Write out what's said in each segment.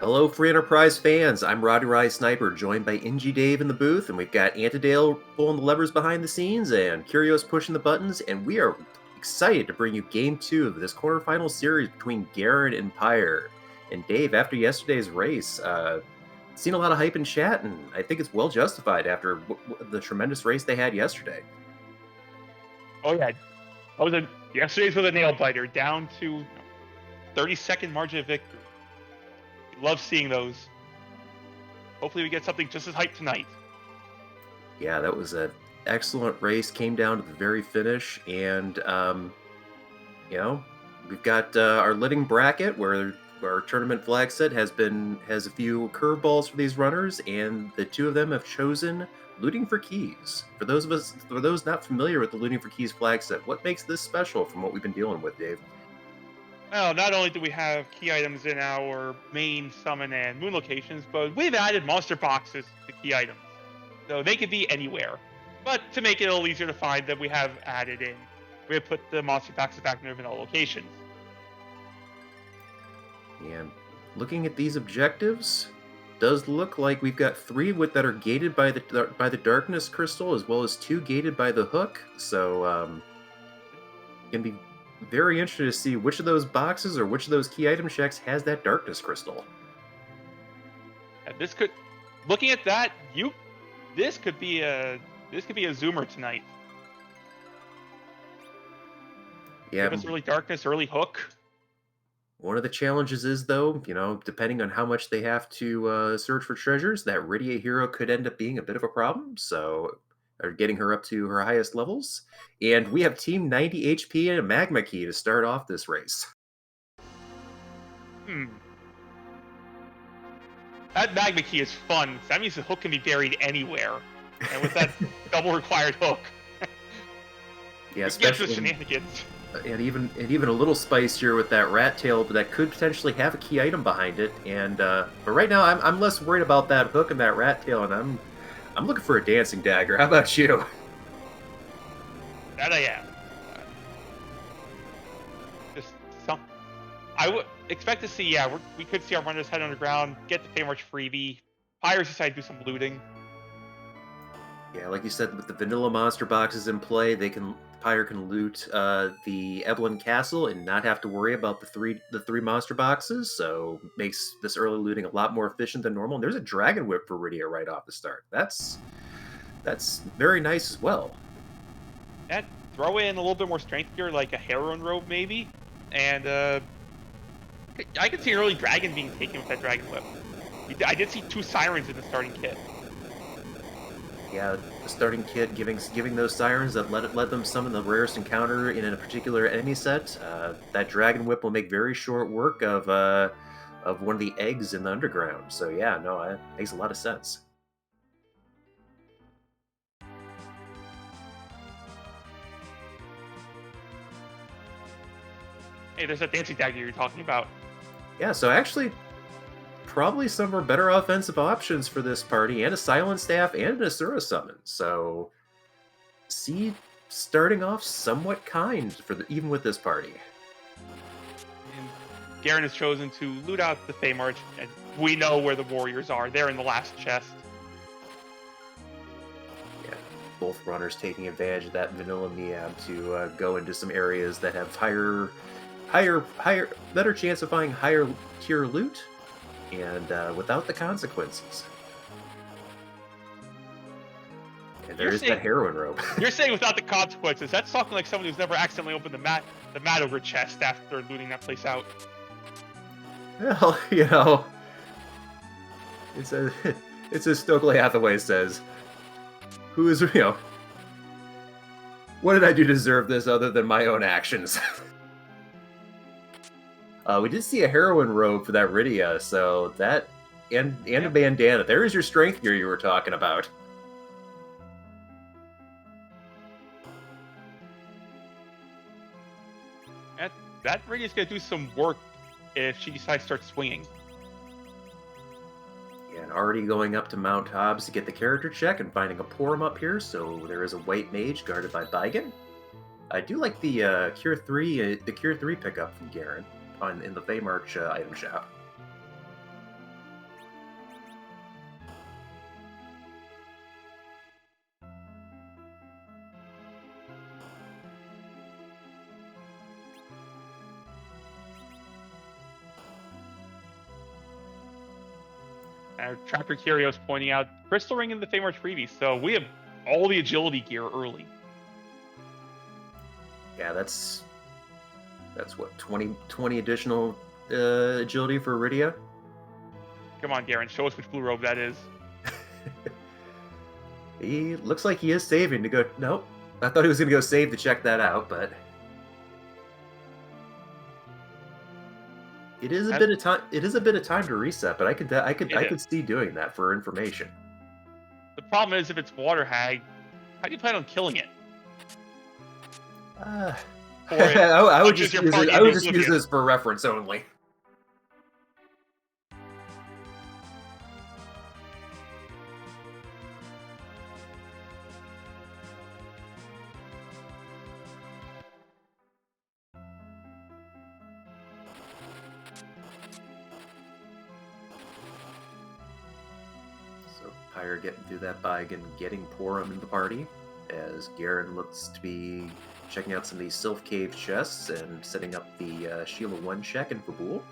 Hello, Free Enterprise fans. I'm Roddy Rye Sniper, joined by NG Dave in the booth, and we've got Antidale pulling the levers behind the scenes and Curios pushing the buttons, and we are excited to bring you Game 2 of this quarterfinal series between Guerin and Pyre. And Dave, after yesterday's race, seen a lot of hype in chat, and I think it's well justified after the tremendous race they had yesterday. Oh yeah, yesterday's was a nail biter, down to 30-second margin of victory. Love seeing those. Hopefully we get something just as hyped tonight. Yeah, that was an excellent race. Came down to the very finish, and we've got our living bracket where our tournament flag set has a few curveballs for these runners, and the two of them have chosen looting for keys. For those not familiar with the looting for keys flag set, what makes this special from what we've been dealing with, Dave? Well, not only do we have key items in our main summon and moon locations, but we've added monster boxes to key items. So they could be anywhere. But to make it a little easier to find them, we have put the monster boxes back in their vanilla locations. And looking at these objectives, does look like we've got three that are gated by the darkness crystal, as well as two gated by the hook. So can be very interested to see which of those boxes or which of those key item checks has that darkness crystal. And looking at that, this could be a zoomer tonight. Yeah, Give us early darkness, early hook. One of the challenges is, though, depending on how much they have to search for treasures, that Rydia hero could end up being a bit of a problem. So, or getting her up to her highest levels. And we have Team 90 HP and a Magma Key to start off this race. That Magma Key is fun. That means the hook can be buried anywhere. And with that double required hook, yeah, especially the shenanigans. And even a little spicier with that rat tail, but that could potentially have a key item behind it. And but right now, I'm less worried about that hook and that rat tail, and I'm looking for a dancing dagger. How about you? That I am. I would expect to see. Yeah, we could see our runners head underground, get the Feymarch freebie. Pyres decide to do some looting. Yeah, like you said, with the vanilla monster boxes in play, Pyre can loot the Evelyn Castle and not have to worry about the three monster boxes, so makes this early looting a lot more efficient than normal. And there's a Dragon Whip for Rydia right off the start. That's very nice as well. And throw in a little bit more strength here, like a Heroine Robe maybe, and I could see an early Dragon being taken with that Dragon Whip. I did see 2 Sirens in the starting kit. Yeah, the starting kit giving those sirens that let them summon the rarest encounter in a particular enemy set. That Dragon Whip will make very short work of one of the eggs in the underground. So yeah, no, it makes a lot of sense. Hey, there's that dancing dagger you're talking about. Yeah, so actually, probably some of our better offensive options for this party, and a Silent Staff and an Asura Summon. So, see, starting off somewhat kind even with this party. And Guerin has chosen to loot out the Feymarch, and we know where the warriors are. They're in the last chest. Yeah, both runners taking advantage of that vanilla Miab to go into some areas that have better chance of finding higher tier loot, and without the consequences. And there is that Heroine Robe. You're saying without the consequences. That's talking like someone who's never accidentally opened the mat over chest after looting that place out. Well, it's as Stokely Hathaway says, who is, what did I do to deserve this other than my own actions? We did see a Heroine Robe for that Rydia, so that, and a bandana. There is your strength gear you were talking about. That Rydia's going to do some work if she decides to start swinging. Yeah, and already going up to Mount Hobbs to get the character check and finding a Porum up here, so there is a white mage guarded by Bigan. I do like the Cure 3 pickup from Guerin in the Feymarch item shop. Our Tracker Curios pointing out Crystal Ring in the Famous Freebie, so we have all the agility gear early. Yeah, that's what, 20 additional agility for Iridia? Come on, Guerin, show us which blue robe that is. He looks like he is saving to go. Nope. I thought he was going to go save to check that out, but it is a bit of time. It is a bit of time to reset, but I could see doing that for information. The problem is if it's Water Hag, how do you plan on killing it? I would just use this for reference only. So Pyre getting through that by getting Porum in the party, as Guerin looks to be checking out some of these Sylph Cave chests and setting up the Sheila 1 check in for Bool.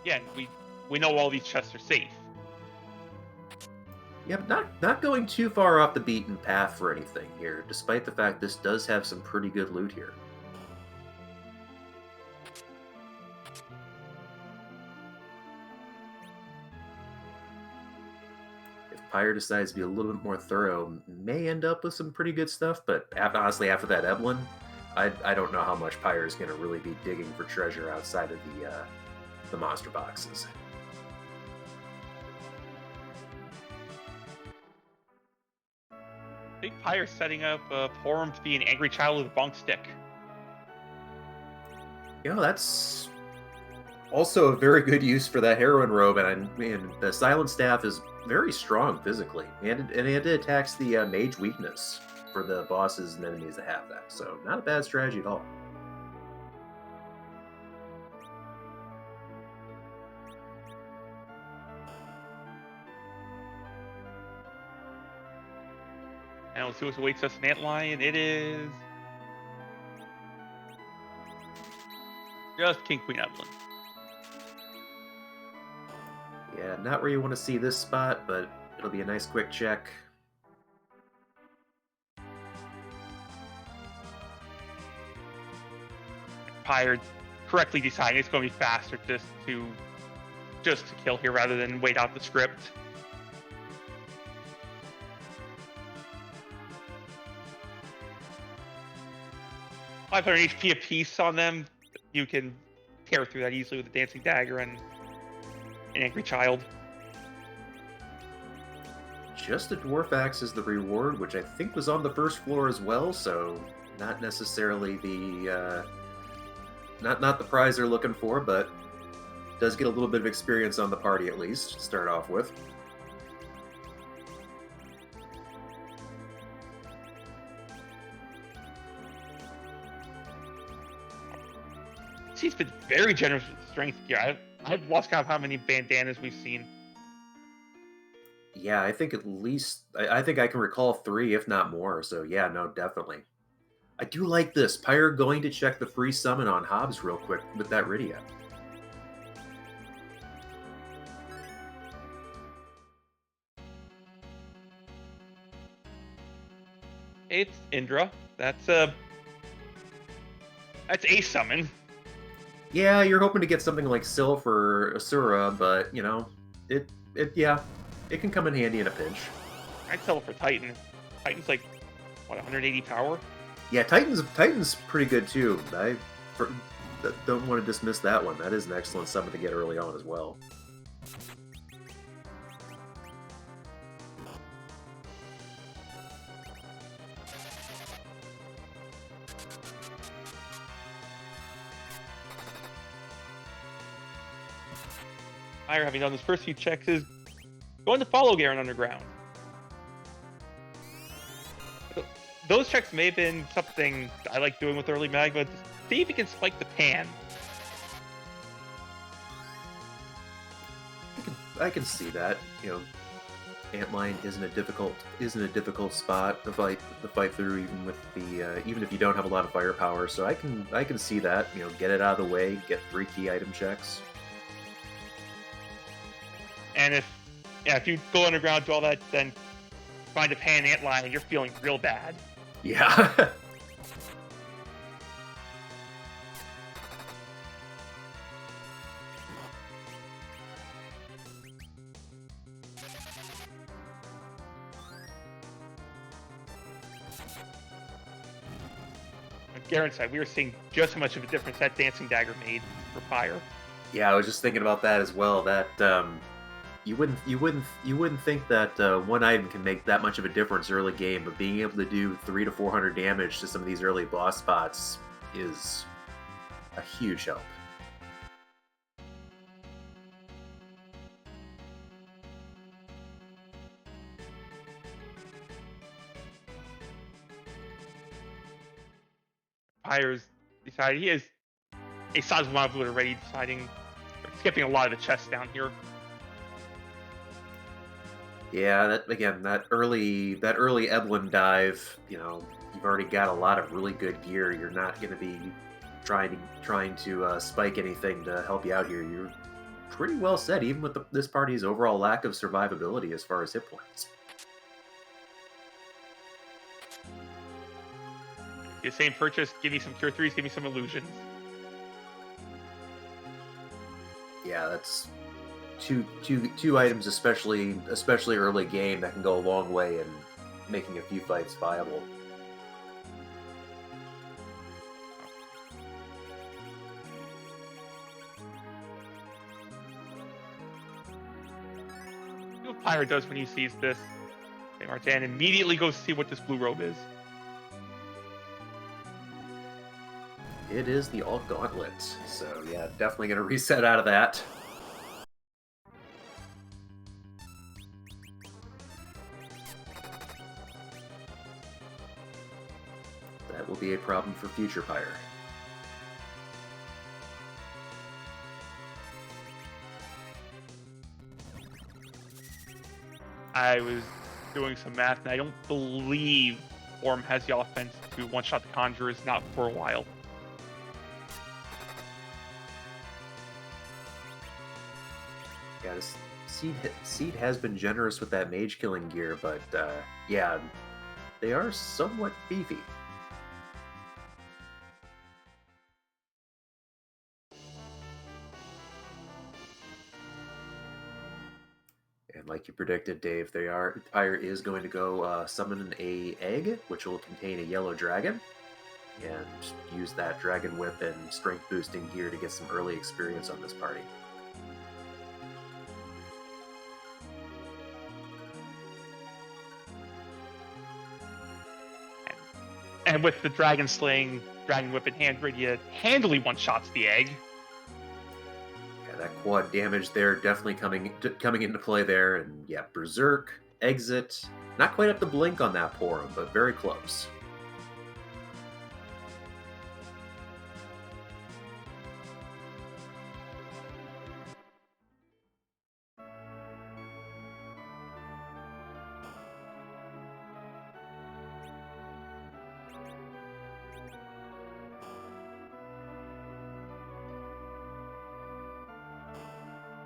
Yeah, we know all these chests are safe. Yep, not going too far off the beaten path for anything here, despite the fact this does have some pretty good loot here. If Pyre decides to be a little bit more thorough, may end up with some pretty good stuff, but honestly, after that Evelyn, I don't know how much Pyre is going to really be digging for treasure outside of the monster boxes. I think Pyre's setting up Porum to be an angry child with a bonk stick. You know, that's also a very good use for that heroine robe, and the Silent Staff is very strong physically, and it attacks the mage weakness for the bosses and enemies that have that, so not a bad strategy at all. And let's see what awaits us in Antlion. It is just King Queen Evelyn. Yeah, not where you want to see this spot, but it'll be a nice quick check. Pyre correctly deciding it's going to be faster just to kill here rather than wait out the script. $500 HP apiece on them. You can tear through that easily with a Dancing Dagger and an Angry Child. Just a Dwarf Axe is the reward, which I think was on the first floor as well, so not necessarily the not the prize they're looking for, but does get a little bit of experience on the party at least to start off with. She's been very generous with strength here. I've lost count of how many bandanas we've seen. Yeah, I think at least I think I can recall 3, if not more. So yeah, no, definitely. I do like this. Pyre going to check the free summon on Hobbs real quick with that Rydia. It's Indra. That's a summon. Yeah, you're hoping to get something like Sylph or Asura, but you know, it can come in handy in a pinch. I'd sell it for Titan. Titan's like what, 180 power? Yeah, Titan's pretty good too. I don't want to dismiss that one. That is an excellent summon to get early on as well. Pyre, having done his first few checks, is going to follow Guerin underground. Those checks may have been something I like doing with early magma to see if he can spike the pan. I can see that. You know, Antline isn't a difficult spot to fight through, even with the even if you don't have a lot of firepower. So I can see that, you know, get it out of the way, get 3 key item checks. And if you go underground, do all that, then find a pan ant line, and you're feeling real bad. Yeah. On Guerin's side, we were seeing just how much of a difference that dancing dagger made for Pyre. Yeah, I was just thinking about that as well. That you wouldn't think that one item can make that much of a difference early game, but being able to do 300 to 400 damage to some of these early boss spots is a huge help. Pyre's decided he has a sizable amount of loot already, skipping a lot of the chests down here. Yeah, that early Evelyn dive, you know, you've already got a lot of really good gear. You're not going to be trying to spike anything to help you out here. You're pretty well set, even with this party's overall lack of survivability as far as hit points. The same purchase, give me some Cure 3s, give me some illusions. Yeah, that's two items, especially early game, that can go a long way in making a few fights viable. See what Pyre does when he sees this. Martin immediately goes to see what this blue robe is. It is the Alt Gauntlet, so yeah, definitely going to reset out of that. That will be a problem for future Pyre. I was doing some math, and I don't believe Orm has the offense to one-shot the Conjurers, not for a while. Yeah, this Seed has been generous with that mage killing gear, but yeah, they are somewhat beefy. And like you predicted, Dave, Pyre is going to go summon a egg, which will contain a yellow dragon, and use that dragon whip and strength boosting gear to get some early experience on this party. And with the dragon slaying, dragon whip in hand, Rydia handily one-shots the egg. Yeah, that quad damage there definitely coming into play there, and yeah, Berserk, Exit, not quite up to blink on that Porum, but very close.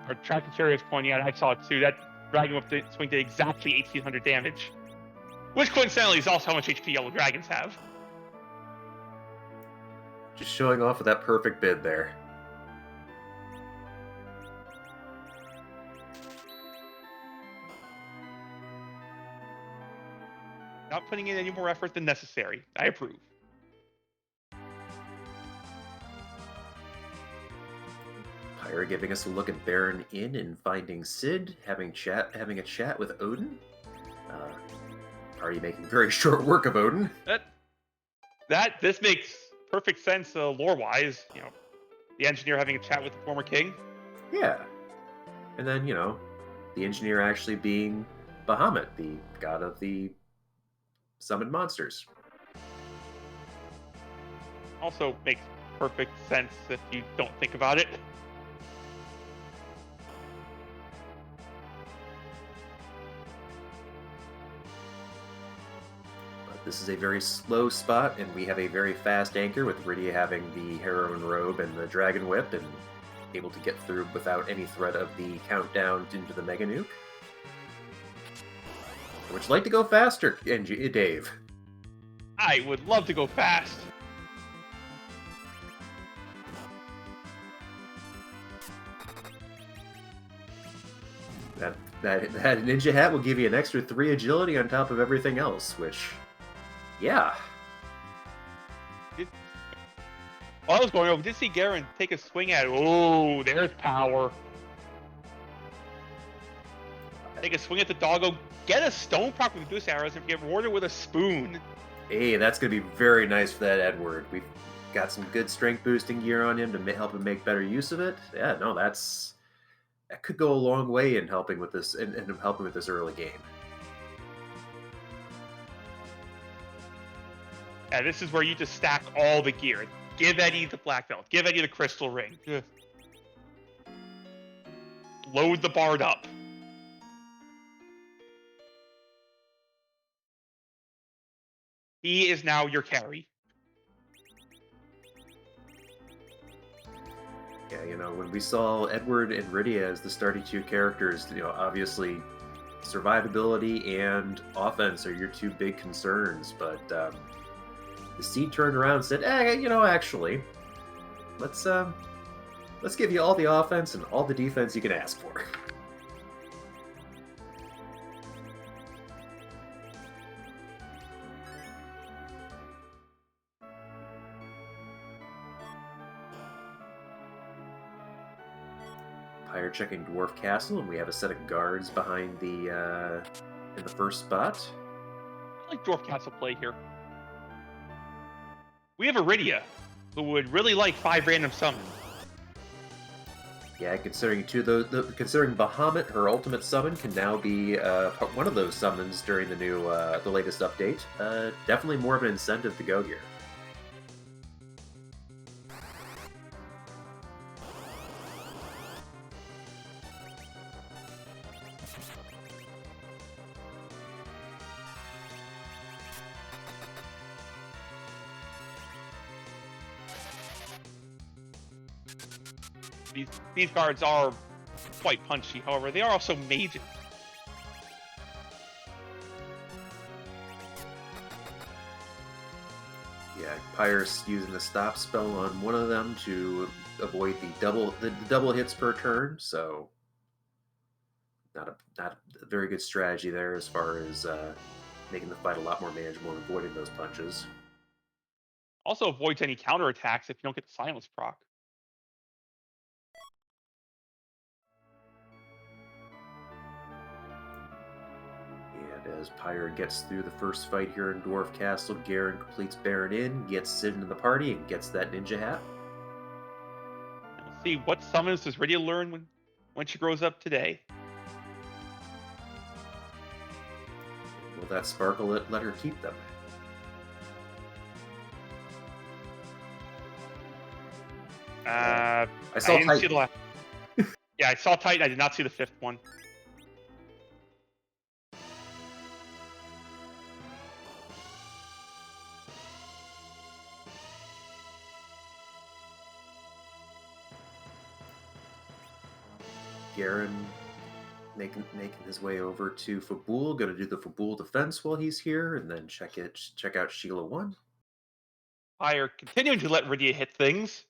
Our Tracking Chariot is pointing out, I saw it too, that dragon whip swing did exactly 1800 damage. Which coincidentally is also how much HP yellow dragons have. Just showing off with that perfect bid there. Not putting in any more effort than necessary. I approve. Pyre giving us a look at Baron Inn and finding Sid, having a chat with Odin. Party making very short work of Odin. This makes perfect sense lore-wise. You know, the engineer having a chat with the former king. Yeah, and then the engineer actually being Bahamut, the god of the summoned monsters. Also makes perfect sense if you don't think about it. this is a very slow spot, and we have a very fast anchor with Rydia having the heroine robe and the dragon whip, and able to get through without any threat of the countdown into the Mega Nuke. Would you like to go faster, Dave? I would love to go fast. That ninja hat will give you an extra 3 agility on top of everything else, which, yeah. While I was going over, we did see Guerin take a swing at it. Oh, there's power. Take a swing at the doggo, get a stone proc with goose arrows, and get rewarded with a spoon. Hey, that's going to be very nice for that Edward. We've got some good strength boosting gear on him to help him make better use of it. Yeah, no, that could go a long way in helping with this and helping with this early game. Yeah, this is where you just stack all the gear. Give Eddie the black belt. Give Eddie the crystal ring. Ugh. Load the bard up. He is now your carry. Yeah, you know, when we saw Edward and Rydia as the starting 2 characters, you know, obviously survivability and offense are your 2 big concerns, but the Seed turned around and said, you know, actually, let's give you all the offense and all the defense you can ask for. Pyre checking Dwarf Castle, and we have a set of guards behind the in the first spot. I like Dwarf Castle play here. We have Iridia, who would really like 5 random summons. Yeah, considering considering Bahamut, her ultimate summon can now be one of those summons during the latest update. Definitely more of an incentive to go here. These guards are quite punchy, however, they are also mages. Yeah, Pyre's using the stop spell on one of them to avoid the double hits per turn, so not a very good strategy there as far as making the fight a lot more manageable and avoiding those punches. Also avoids any counterattacks if you don't get the silence proc. And as Pyre gets through the first fight here in Dwarf Castle, Guerin completes Baron in, gets Sid into the party, and gets that ninja hat. And we'll see what summons does Rydia learn when she grows up today. Will that sparkle let her keep them? I saw didn't see the last. Yeah, I saw Titan. I did not see the 5th one. Guerin making his way over to Fabul, gonna do the Fabul defense while he's here, and then check out Sheila 1. Pyre continuing to let Rydia hit things.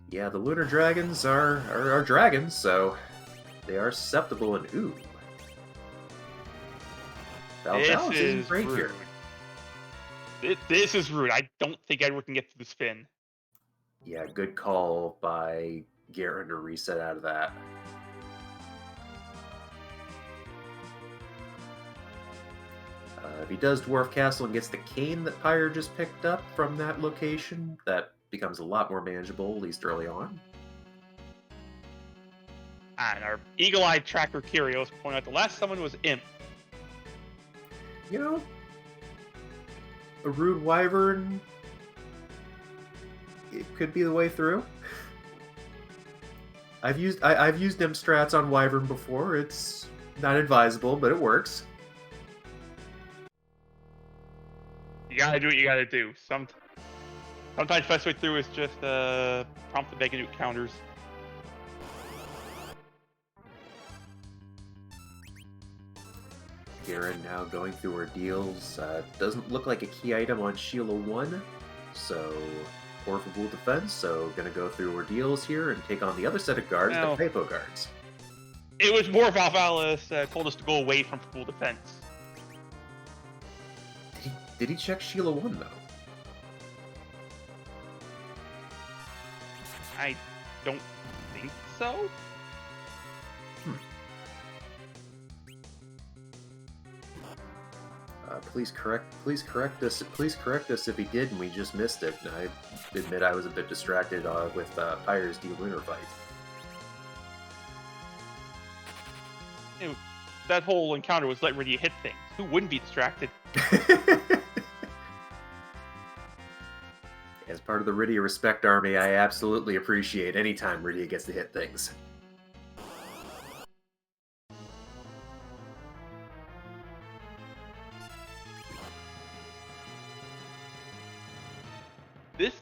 Yeah, the Lunar Dragons are dragons, so they are susceptible, and ooh. Val is great rude. here. This is rude. I don't think Edward can get to the spin. Yeah, good call by Guerin to reset out of that. If he does Dwarf Castle and gets the cane that Pyre just picked up from that location, that becomes a lot more manageable, at least early on. And our eagle-eyed tracker Kyrios pointed out the last summon was Imp. You know, a Rude Wyvern, it could be the way through. I've used Imp strats on Wyvern before. It's not advisable, but it works. gotta do what you gotta do. Sometimes best way through is just prompt the Mega Nuke counters. Guerin now going through her deals. Doesn't look like a key item on Sheila 1, so Orphabule defense, so gonna go through ordeals here and take on the other set of guards, Well, the Hypo guards. It was more Valvalis told us to go away from full defense. Did he check Sheila 1 though? I don't think so. Please correct us if he did and we just missed it. And I admit I was a bit distracted with Pyre's D-Lunar fight. That whole encounter was letting Rydia hit things. Who wouldn't be distracted? As part of the Rydia Respect Army, I absolutely appreciate any time Rydia gets to hit things. This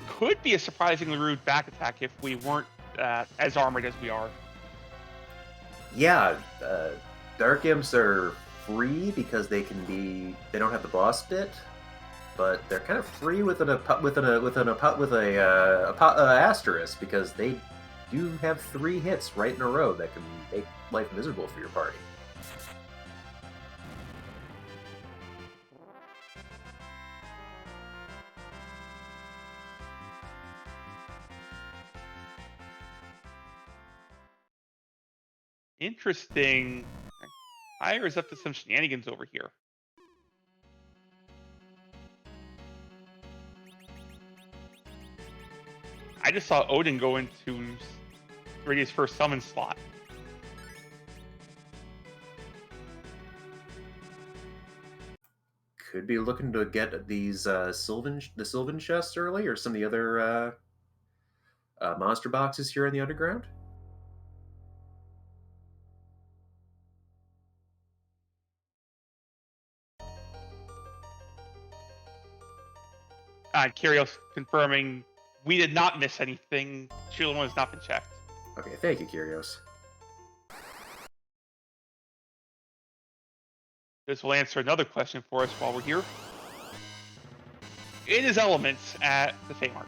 could be a surprisingly rude back attack if we weren't as armored as we are. Yeah, Dark Imps are free because they don't have the boss bit, but they're kind of free with an asterisk because they do have 3 hits right in a row that can make life miserable for your party. Interesting. Pyre is up to some shenanigans over here. I just saw Odin go into Rydia's first summon slot. Could be looking to get these Sylvan chests early, or some of the other monster boxes here in the underground. Kyrios confirming we did not miss anything. Sheila 1 has not been checked. Okay, thank you, Kyrios. This will answer another question for us while we're here. It is elements at the Feymarch.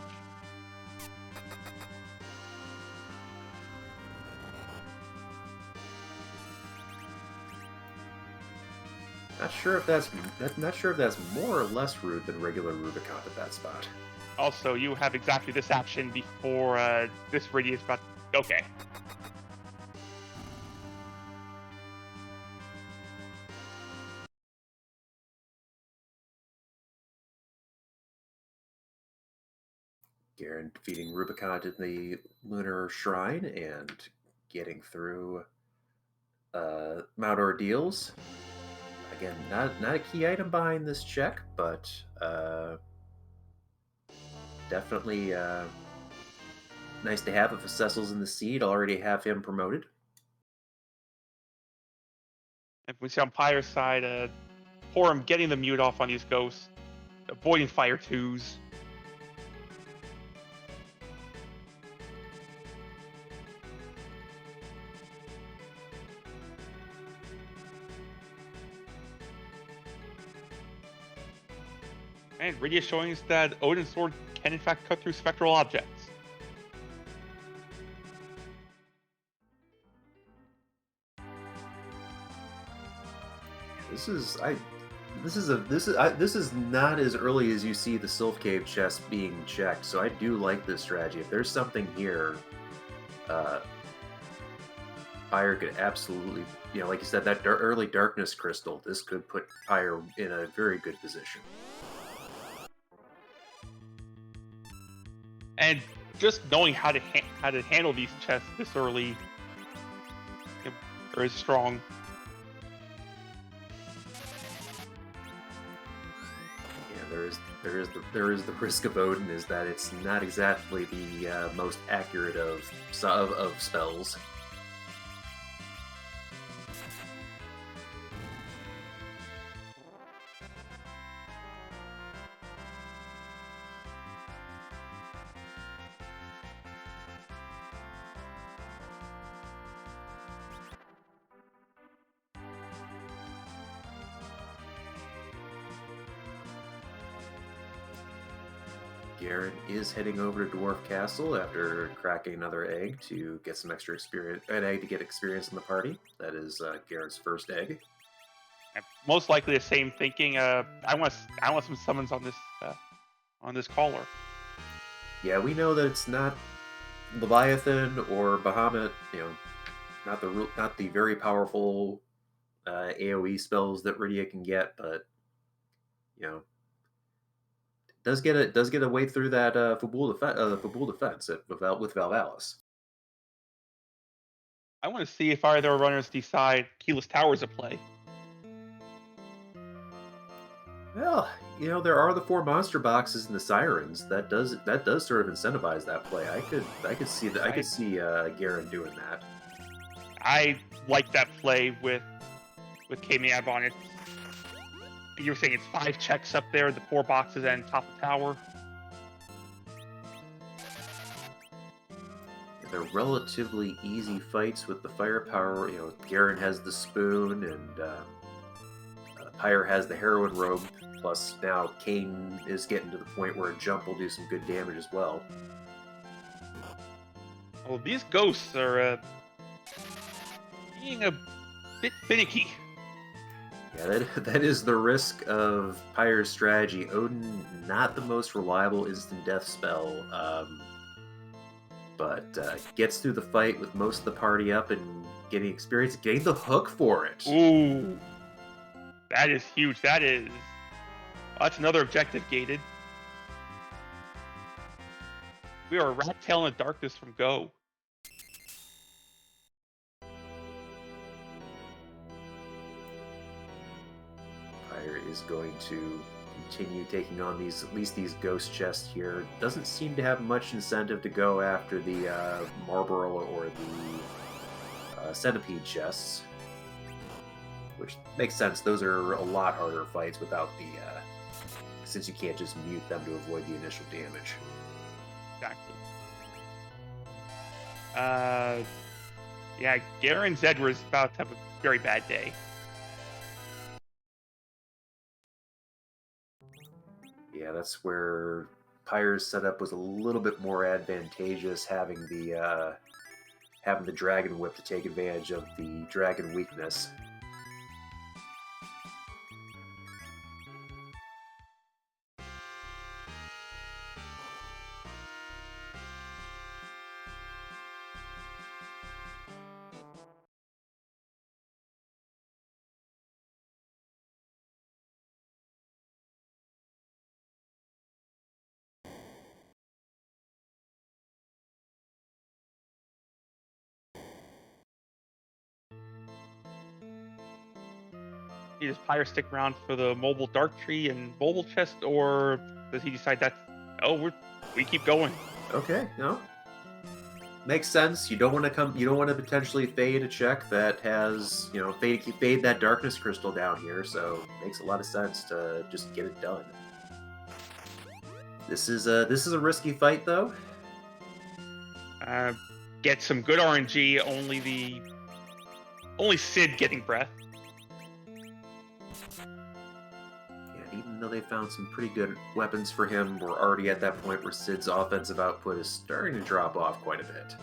Not sure if that's more or less rude than regular Rubicon at that spot. Also, you have exactly this action before this Rydia is about. Okay. Guerin defeating Rubicon in the Lunar Shrine and getting through Mount Ordeals. Again, not a key item behind this check, but definitely nice to have if Cecil's in the seed. Already have him promoted. If we see on Pyre's side, Porum getting the mute off on these ghosts, avoiding fire twos. And Rydia showing us that Odin's sword can in fact cut through spectral objects. This is not as early as you see the Sylph Cave chest being checked, so I do like this strategy. If there's something here, Pyre could absolutely, like you said, that early darkness crystal, this could put Pyre in a very good position. And just knowing how to handle these chests this early is strong. Yeah, there is the risk of Odin is that it's not exactly the most accurate of spells. Guerin is heading over to Dwarf Castle after cracking another egg to get some extra experience, an egg to get experience in the party. That is Guerin's first egg. And most likely the same thinking. I want some summons on this caller. Yeah, we know that it's not Leviathan or Bahamut. Not the very powerful AOE spells that Rydia can get, but you know, does get a way through that Fabul defense with Valvalis. I want to see if either runners decide Keyless Tower's a play. Well, there are the 4 monster boxes and the sirens. That does sort of incentivize that play. I could see that. I could see Guerin doing that. I like that play with K-Mab on it. You were saying it's 5 checks up there, the 4 boxes and top of tower. They're relatively easy fights with the firepower. Guerin has the spoon, and Pyre has the heroin robe. Plus, now Kane is getting to the point where a jump will do some good damage as well. Well, these ghosts are being a bit finicky. Yeah, that is the risk of Pyre's strategy. Odin, not the most reliable instant death spell, but gets through the fight with most of the party up and getting experience, getting the hook for it. Ooh, that is huge. That's another objective gated. We are a rat tail in the darkness from Go. Pyre is going to continue taking on at least these ghost chests here. Doesn't seem to have much incentive to go after the Marlboro or the Centipede chests, which makes sense. Those are a lot harder fights without since you can't just mute them to avoid the initial damage. Exactly. Yeah, Guerin's Edward's about to have a very bad day. Yeah, that's where Pyre's setup was a little bit more advantageous, having the Dragon Whip to take advantage of the Dragon weakness. Does Pyre stick around for the mobile Dark Tree and mobile chest, or does he decide we keep going? Okay, no, makes sense. You don't want to potentially fade a check that has fade that darkness crystal down here. So it makes a lot of sense to just get it done. This is a risky fight though. Get some good RNG. Only Sid getting breath. Even though they found some pretty good weapons for him, we're already at that point where Sid's offensive output is starting to drop off quite a bit.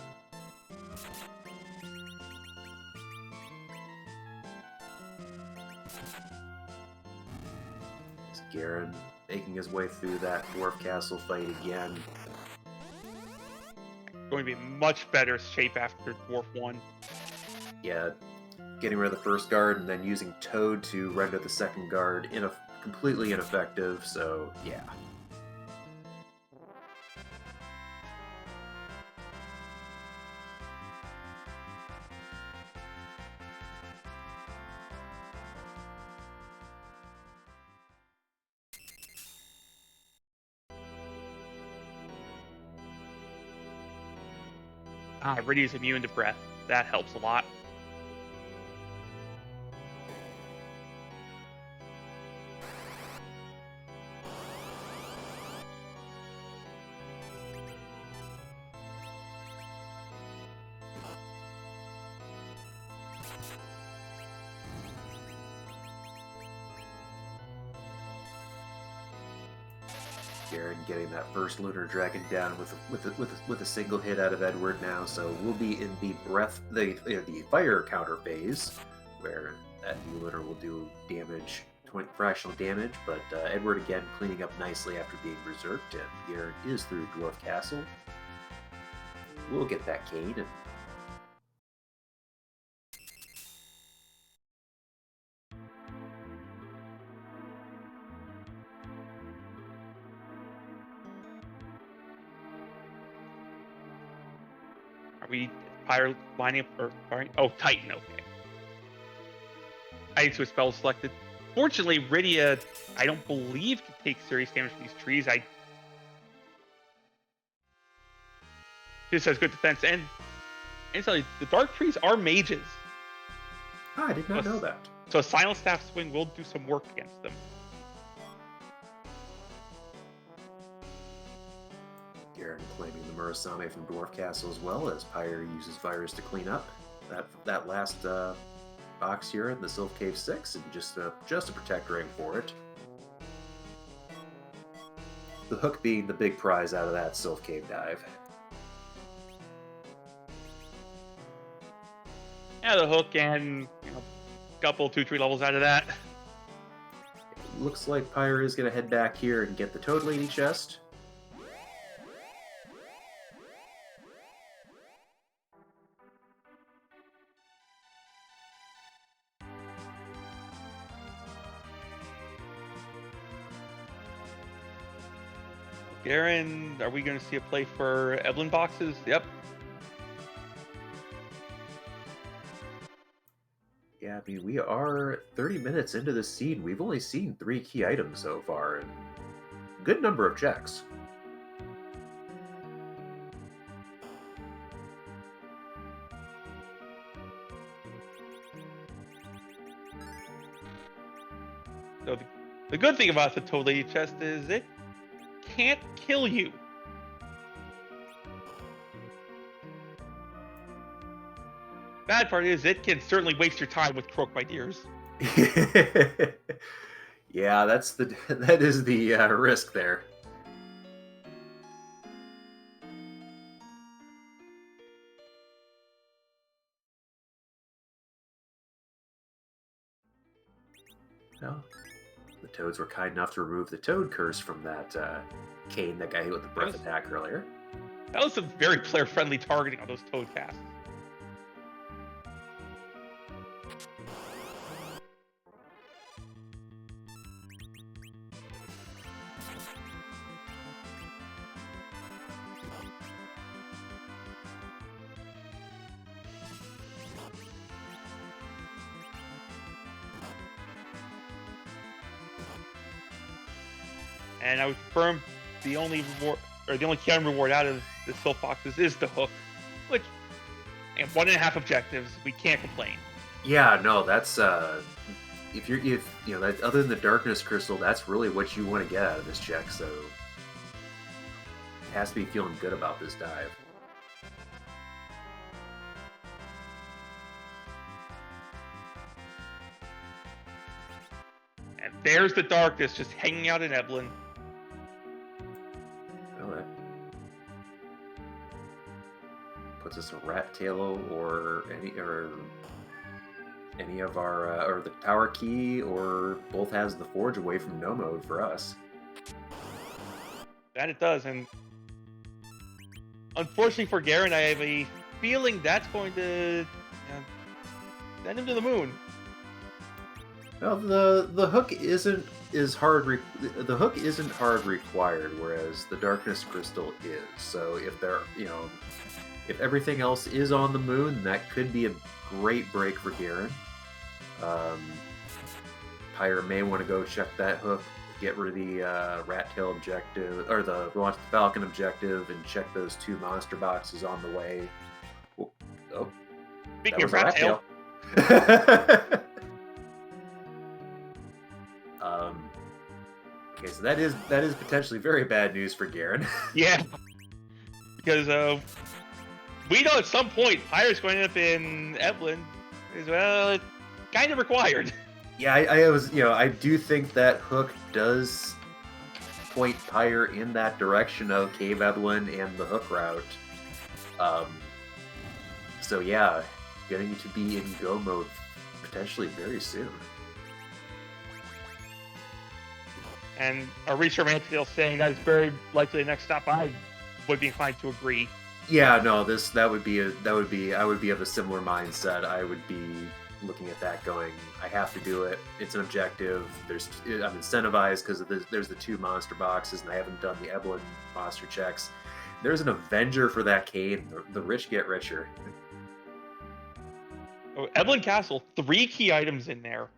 It's Guerin making his way through that Dwarf Castle fight again. Going to be much better shape after Dwarf 1. Yeah, getting rid of the first guard and then using Toad to render the second guard completely ineffective, so yeah. Rydia's immune to breath. That helps a lot. Guerin getting that first Lunar Dragon down with a single hit out of Edward now, so we'll be in the fire counter phase, where that new Lunar will do damage, fractional damage, but Edward again cleaning up nicely after being berserked, and Guerin is through Dwarf Castle. We'll get that cane. And Are we Pyre lining up or sorry? Oh, Titan. Okay. I need to spell selected. Fortunately, Rydia, I don't believe can take serious damage from these trees. This has good defense, and the dark trees are mages. I did not know that. So a Silent Staff swing will do some work against them. Guerin claiming the Murasame from Dwarf Castle as well, as Pyre uses Virus to clean up that last box here in the Sylph Cave 6, and just a Protect Ring for it. The hook being the big prize out of that Sylph Cave dive. Yeah, the hook and a couple 2-3 levels out of that. Looks like Pyre is going to head back here and get the Toad Lady chest. Guerin, are we going to see a play for Evelyn boxes? Yep. Yeah, I mean, we are 30 minutes into this scene. We've only seen 3 key items so far, and good number of checks. So the good thing about the Toad Lady chest is it can't kill you. Bad part is it can certainly waste your time with Croak, my dears. Yeah, that is the risk there. Well, the Toads were kind enough to remove the Toad curse from that cane that got hit with the breath attack earlier. That was some very player-friendly targeting on those Toad casts. And I would confirm the only reward, or the only key item reward out of the Sylph boxes is the hook, which, and 1.5 objectives, we can't complain. Yeah, no, that's if you know that other than the Darkness Crystal, that's really what you want to get out of this check. So it has to be feeling good about this dive. And there's the Darkness just hanging out in Evelyn. Puts us a Rat Tail or any of our or the Tower Key, or both has the Forge away from no mode for us. That it does, and unfortunately for Guerin, I have a feeling that's going to send him to the moon. Well, the hook isn't hard. The hook isn't hard required, whereas the Darkness Crystal is. So if if everything else is on the moon, that could be a great break for Guerin. Pyre may want to go check that hook, get rid of the Rat Tail objective, or the Launch the Falcon objective, and check those 2 monster boxes on the way. Oh, Speaking of Rat Tail. Okay, so that is potentially very bad news for Guerin. Yeah, because we know at some point Pyre's going to end up in Evelyn. As well, it's kind of required. Yeah, I do think that hook does point Pyre in that direction of Cave Evelyn and the hook route. So yeah, getting to be in go mode potentially very soon. And a researcher Mansfield saying that is very likely the next stop. I would be inclined to agree. Yeah, no, I would be of a similar mindset. I would be looking at that going, I have to do it. It's an objective. I'm incentivized because there's the 2 monster boxes, and I haven't done the Evelyn monster checks. There's an Avenger for that cane. The rich get richer. Oh, Evelyn Castle, 3 key items in there.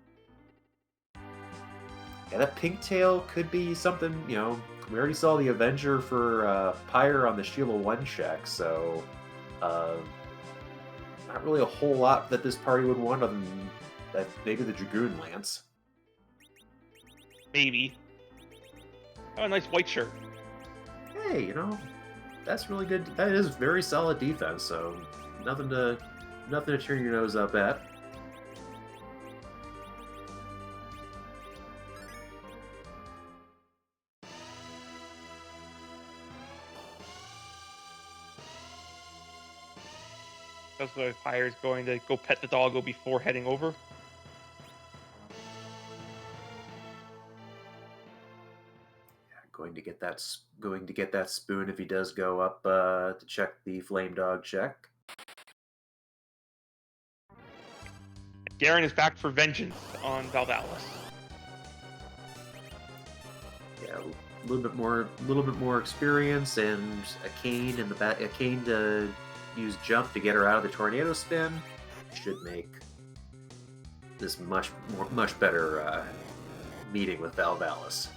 Yeah, that pigtail could be something, we already saw the Avenger for Pyre on the Sheila 1 check, so not really a whole lot that this party would want other than that maybe the Dragoon Lance. Maybe. Oh, a nice white shirt. Hey, that's really good. That is very solid defense, so nothing to turn your nose up at. That's why Pyre is going to go pet the doggo before heading over. Yeah, going to get that spoon if he does go up to check the flame dog check. Guerin is back for vengeance on Valvalis. Yeah, a little bit more experience and a cane in the back, a cane to use jump to get her out of the tornado spin should make this much better meeting with Valvalis.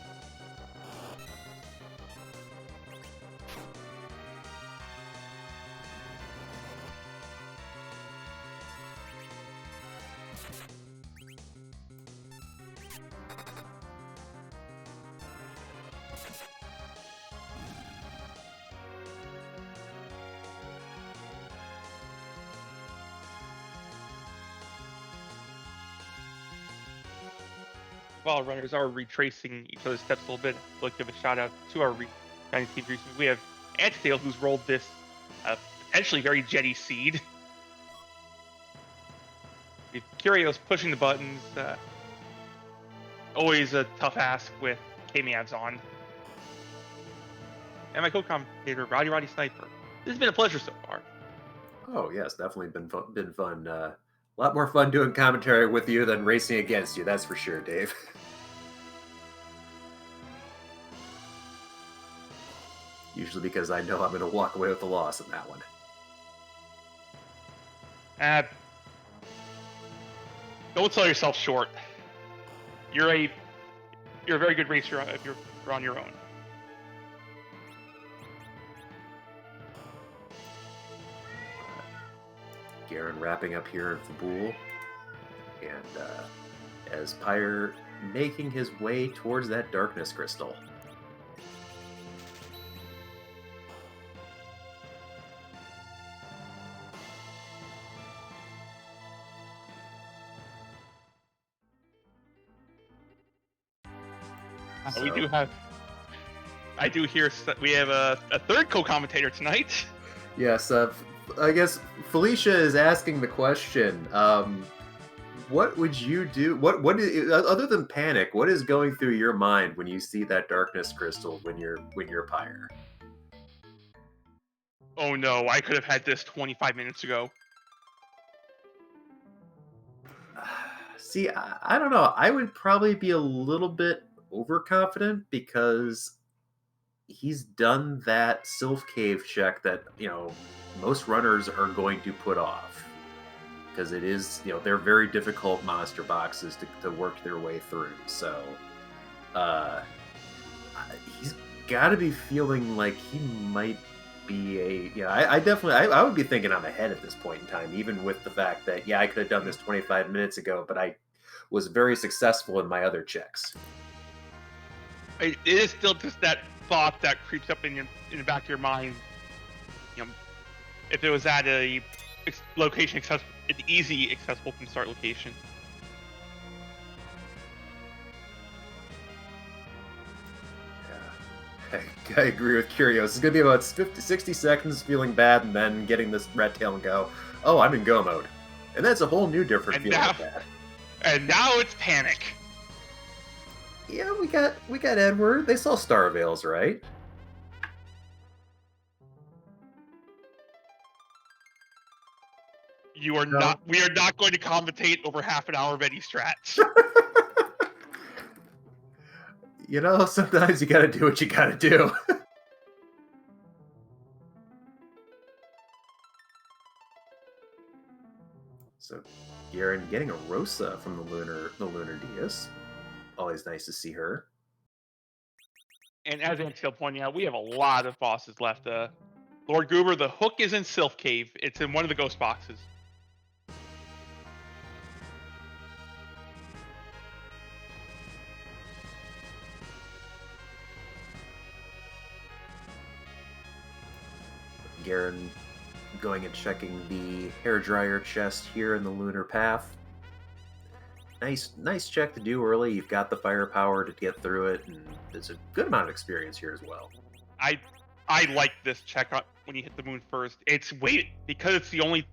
While runners are retracing each other's steps a little bit, I'd like to give a shout out to our team recently. We have Antidale, who's rolled this potentially very jetty seed. We have Curios pushing the buttons. Always a tough ask with K-Mavs on. And my co-commentator, Roddy Sniper. This has been a pleasure so far. Oh yes, definitely been fun. A lot more fun doing commentary with you than racing against you, that's for sure, Dave. Usually because I know I'm going to walk away with the loss in that one. Don't sell yourself short. You're a very good racer if you're on your own. Guerin wrapping up here in Fabul, and as Pyre making his way towards that darkness crystal. So, I do hear we have a third co-commentator tonight. Yes, I guess Felicia is asking the question. What would you do? What is, other than panic? What is going through your mind when you see that darkness crystal when you're Pyre? Oh no! I could have had this 25 minutes ago. See, I don't know. I would probably be a little bit overconfident because he's done that Sylph Cave check that most runners are going to put off because it is they're very difficult monster boxes to work their way through. So he's got to be feeling like he might be I would be thinking I'm ahead at this point in time, even with the fact that I could have done this 25 minutes ago, but I was very successful in my other checks. It is still just that thought that creeps up in the back of your mind. If it was at a location an easy accessible from start location. I agree with Curios. It's going to be about 50, 60 seconds feeling bad and then getting this red tail and go, oh, I'm in go mode. And that's a whole new different And feeling now, of that. and now it's panic. Yeah, we got Edward. They saw Star Veils, right? You are No. not. We are not going to commentate over half an hour of any strats. You know, sometimes you gotta do what you gotta do. So, Guerin getting a Rosa from the lunar Dias. Always nice to see her. And as Antiel pointing out, we have a lot of bosses left. Lord Goober, the hook is in Sylph Cave. It's in one of the ghost boxes. Guerin going and checking the hairdryer chest here in the lunar path. Nice check to do early. You've got the firepower to get through it, and there's a good amount of experience here as well. I like this check when you hit the moon first. It's weighted because it's the only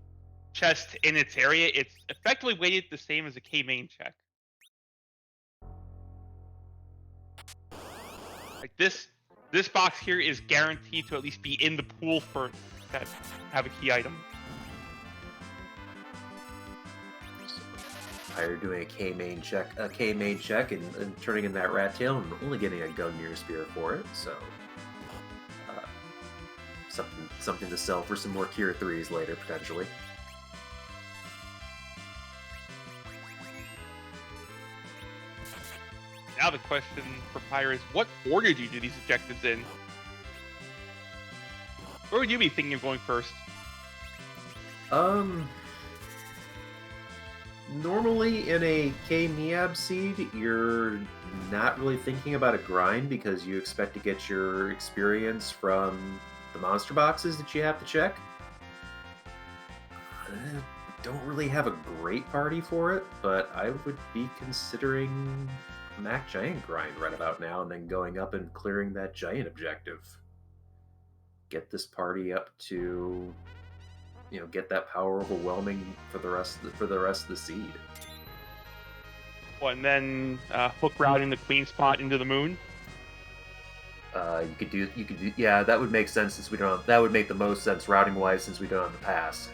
chest in its area. It's effectively weighted the same as a K main check. Like this box here is guaranteed to at least be in the pool for that have a key item. Pyre doing a K main check, and turning in that rat tail, and only getting a Gungnir spear for it. So something to sell for some more Cure 3s later potentially. Now the question for Pyre is, what order do you do these objectives in? Where would you be thinking of going first? Normally in a K-Miab seed, you're not really thinking about a grind because you expect to get your experience from the monster boxes that you have to check. Don't really have a great party for it, but I would be considering Mac Giant grind right about now and then going up and clearing that Giant objective. Get this party up to, get that power overwhelming for the rest of the seed. Well, and then hook routing the queen spot into the moon. You could do, yeah, that would make sense since we don't. That would make the most sense routing wise since we don't have the pass.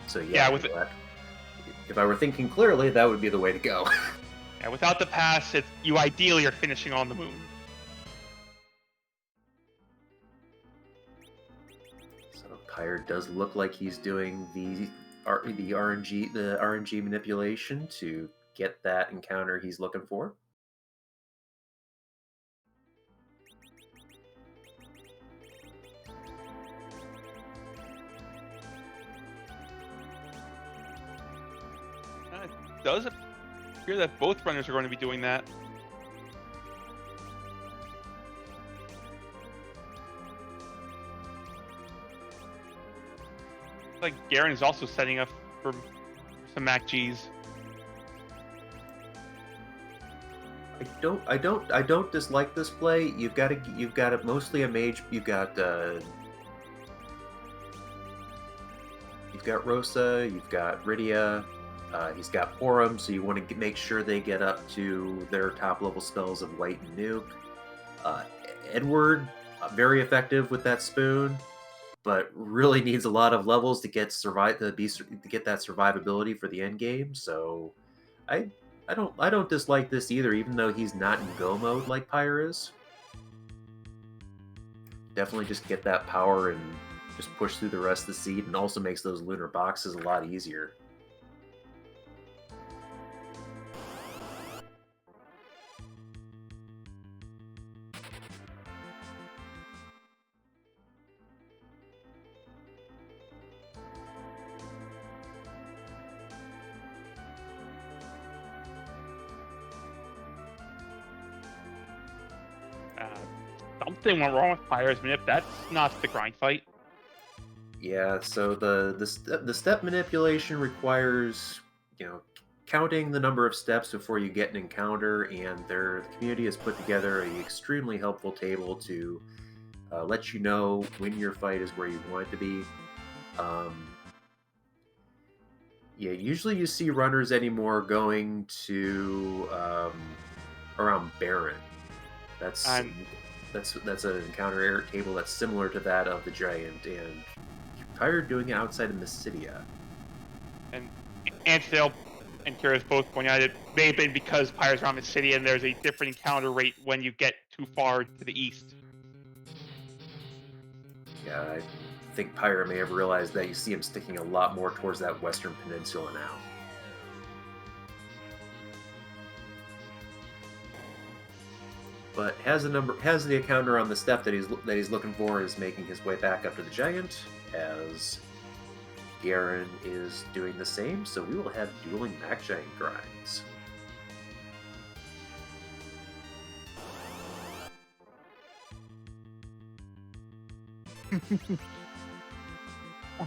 So yeah, if I were thinking clearly, that would be the way to go. Yeah, without the pass, you ideally are finishing on the moon. So Pyre does look like he's doing the RNG manipulation to get that encounter he's looking for. It does appear that both runners are going to be doing that. Like Guerin is also setting up for some Mac Gs. I don't dislike this play. You've got it mostly a mage. You've got Rosa. You've got Rydia. He's got Porum, so you want to make sure they get up to their top level spells of Light and Nuke. Edward, very effective with that spoon, but really needs a lot of levels to get that survivability for the end game. So, I don't dislike this either, even though he's not in go mode like Pyre is. Definitely just get that power and just push through the rest of the seed, and also makes those lunar boxes a lot easier. Something went wrong with Pyre's manip. That's not the grind fight. Yeah, so the step manipulation requires, counting the number of steps before you get an encounter, and the community has put together an extremely helpful table to let you know when your fight is where you want it to be. Yeah, usually you see runners anymore going to around Baron. That's And that's an encounter table that's similar to that of the Giant, and Pyre doing it outside of Mysidia. and Ansdale and Curious both point out it may have been because Pyre's around the city and there's a different encounter rate when you get too far to the east. Yeah, I think Pyre may have realized that. You see him sticking a lot more towards that western peninsula now. But has the encounter on the step that he's looking for, and is making his way back up to the Giant, as Guerin is doing the same. So we will have dueling Mac Giant grinds.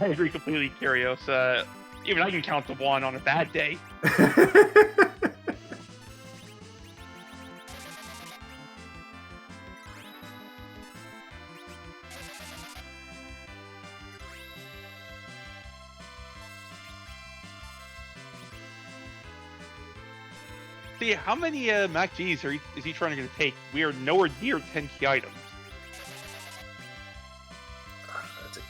I agree completely, Curious. Even I can count to one on a bad day. See, how many Mac Gs is he trying to take? We are nowhere near 10 key items. That's a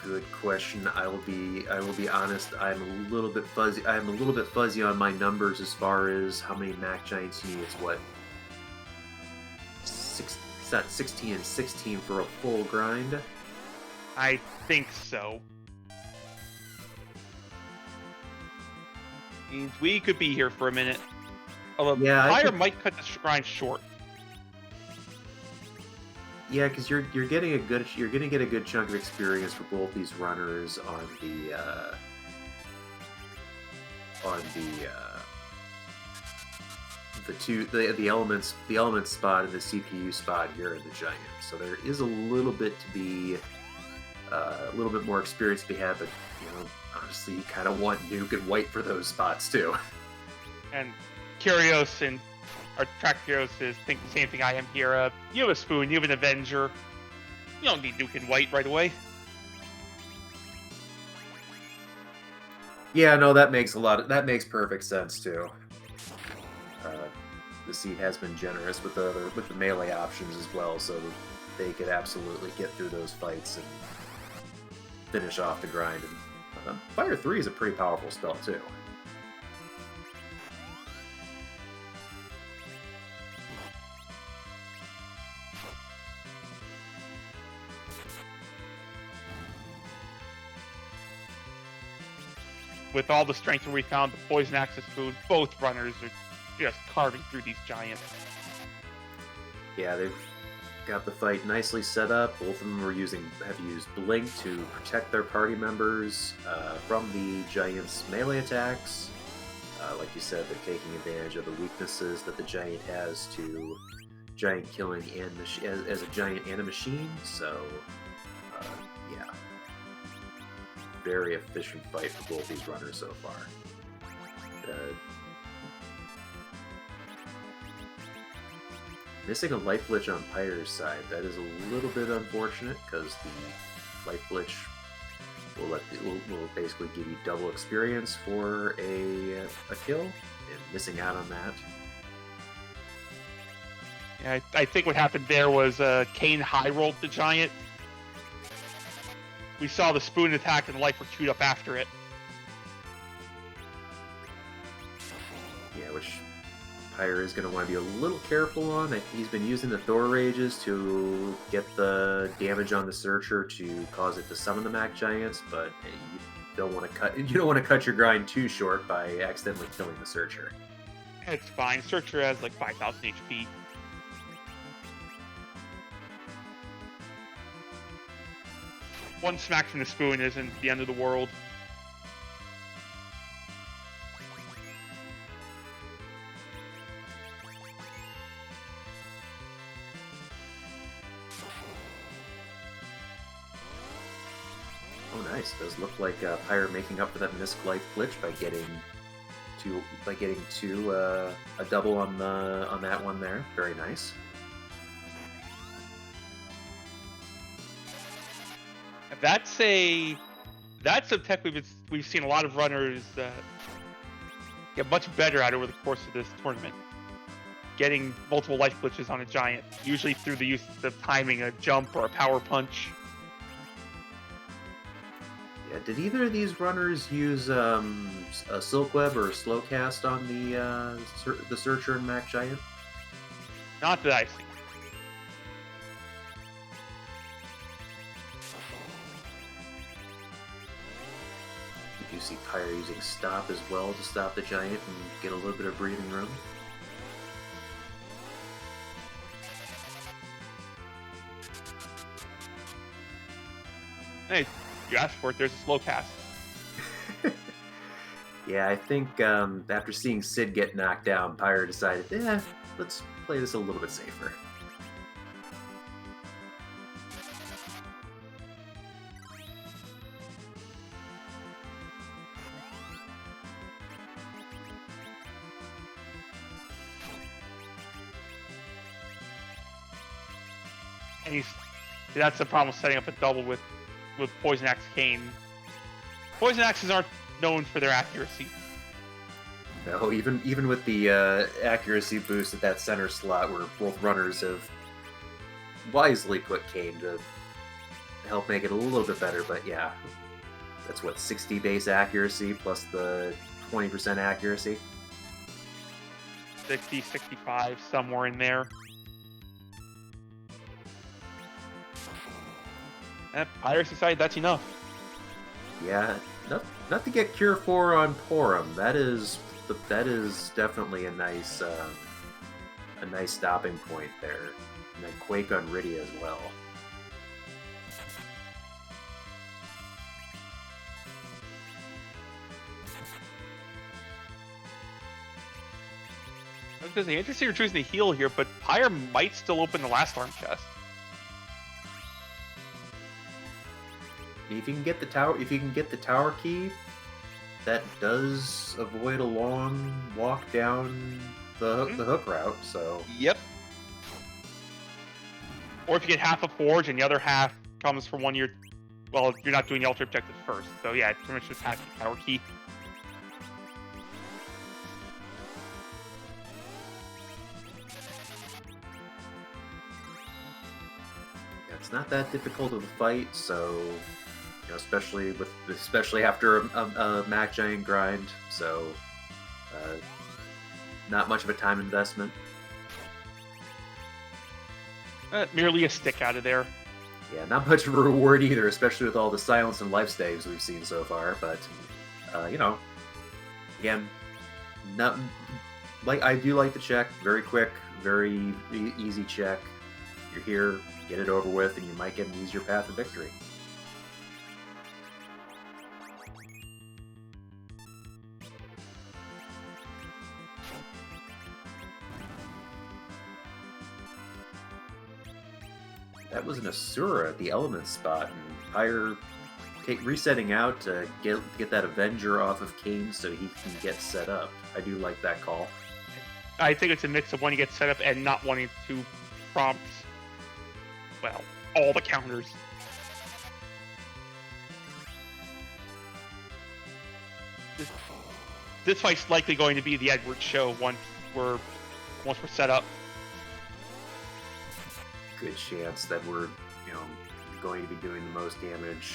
good question. I will be honest. I'm a little bit fuzzy. I'm a little bit fuzzy on my numbers as far as how many Mac Giants you need. It's what, it's not 16 and 16 for a full grind. I think so. Means we could be here for a minute. Although Yeah, Pyre might cut the grind short. Yeah, because you're gonna get a good chunk of experience for both these runners on the element spot and the CPU spot here in the Giant. So there is a little bit to be a little bit more experience to be had, but honestly, you kind of want Nuke and White for those spots too. And Curious and our track Curious think the same thing I am here. You have a spoon, you have an Avenger. You don't need Nuke and White right away. Yeah, no, that makes perfect sense too. The seed has been generous with the melee options as well, so they could absolutely get through those fights and finish off the grind. And Fire 3 is a pretty powerful spell too. With all the strength that we found, the Poison Axis Spoon, both runners are just carving through these Giants. Yeah, they've got the fight nicely set up. Both of them have used Blink to protect their party members from the Giant's melee attacks. Like you said, they're taking advantage of the weaknesses that the Giant has to Giant killing and as a Giant and a machine. So, yeah, very efficient fight for both these runners so far. Missing a life glitch on Pyre's side. That is a little bit unfortunate because the life glitch will basically give you double experience for a kill, and missing out on that. Yeah, I think what happened there was Kane high rolled the Giant. We saw the spoon attack and the life were queued up after it. Yeah, which Pyre is going to want to be a little careful on. He's been using the Thor Rages to get the damage on the Searcher to cause it to summon the Mac Giants, but you don't want to cut your grind too short by accidentally killing the Searcher. It's fine. Searcher has like 5,000 HP. One smack from the spoon isn't the end of the world. Oh, nice. Does look like Pyre making up for that missed life glitch by getting getting a double on that one there. Very nice. That's a tech we've seen a lot of runners get much better at over the course of this tournament. Getting multiple life glitches on a giant, usually through the use of timing, a jump or a power punch. Yeah, did either of these runners use a Silk Web or a Slow Cast on the Searcher and Mac Giant? Not that I've seen. You see Pyre using Stop as well to stop the Giant and get a little bit of breathing room. Hey, you asked for it. There's a slow cast. Yeah, I think after seeing Sid get knocked down, Pyre decided, let's play this a little bit safer. And that's the problem with setting up a double with Poison Axe Kane. Poison Axes aren't known for their accuracy. No, even with the accuracy boost at that center slot, where both runners have wisely put Kane to help make it a little bit better. But yeah, that's what, 60 base accuracy plus the 20% accuracy. 60, 65, somewhere in there. Pirates decided that's enough. Yeah, not to get Cure 4 on Porum. That is definitely a nice stopping point there. And then Quake on Riddy as well. Because the interesting you're choosing the heal here, but Pyre might still open the last arm chest. If you can get the tower key, that does avoid a long walk down the hook route. So yep. Or if you get half a forge and the other half comes from one of your, well, you're not doing the ultra objective first. So yeah, pretty much just half the tower key. It's not that difficult of a fight, so especially after a Mac Giant grind, so not much of a time investment. Merely a stick out of there. Yeah, not much of a reward either, especially with all the silence and life staves we've seen so far. But again, not like I do like the check. Very quick, very easy check. You're here, get it over with, and you might get an easier path to victory. That was an Asura at the element spot, and Pyre resetting out to get that Avenger off of Kane so he can get set up. I do like that call. I think it's a mix of wanting to get set up and not wanting to prompt, well, all the counters. This fight's likely going to be the Edward show once we're set up. Good chance that we're going to be doing the most damage.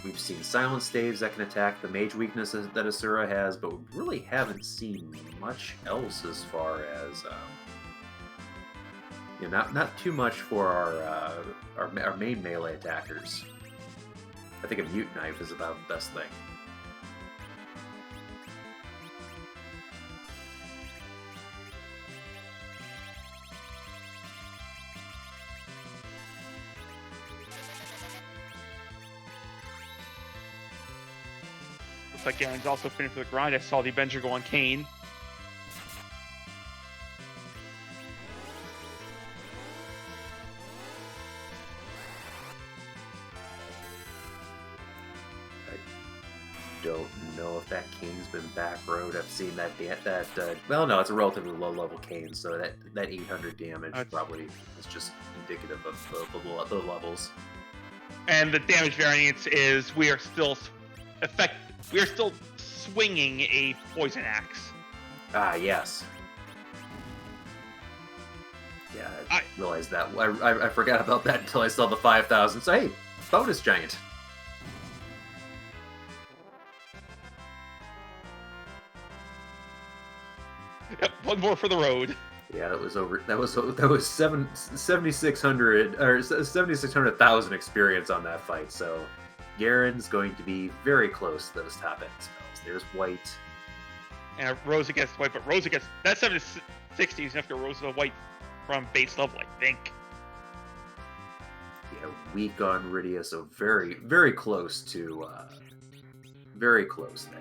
We've seen silent staves that can attack the mage weaknesses that Asura has, but we really haven't seen much else as far as not too much for our main melee attackers. I think a mute knife is about the best thing. Looks like Guerin's also finished with the grind. I saw the Avenger go on Kane. Don't know if that Cane's been back road. I've seen that. Well, no, it's a relatively low level Cane, so that 800 damage probably is just indicative of the levels. And the damage variance is we are still swinging a poison axe. Ah, yes. Yeah, I realized that. I forgot about that until I saw the 5,000. So hey, bonus giant. Yep, one more for the road. Yeah, that was 7,600 or 7,600,000 experience on that fight. So Guerin's going to be very close to those top end spells. There's white. And Rose against white, but Rose against that 760 is enough to Rose the white from base level, I think. Yeah, weak on Rydia, so very, very close to very close there.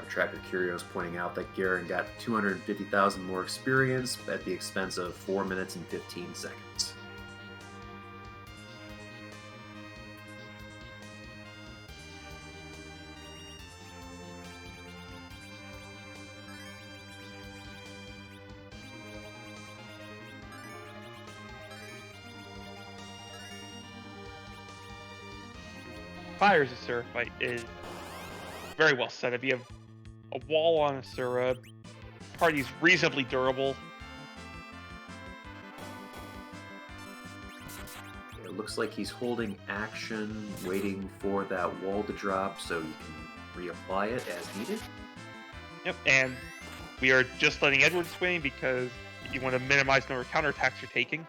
Tracker Curios pointing out that Guerin got 250,000 more experience at the expense of 4 minutes and 15 seconds. Pyre's Asura fight is very well set up. You have a wall on Asura. Party's reasonably durable. It looks like he's holding action, waiting for that wall to drop so you can reapply it as needed. Yep, and we are just letting Edward swing because you want to minimize the number of counterattacks you're taking.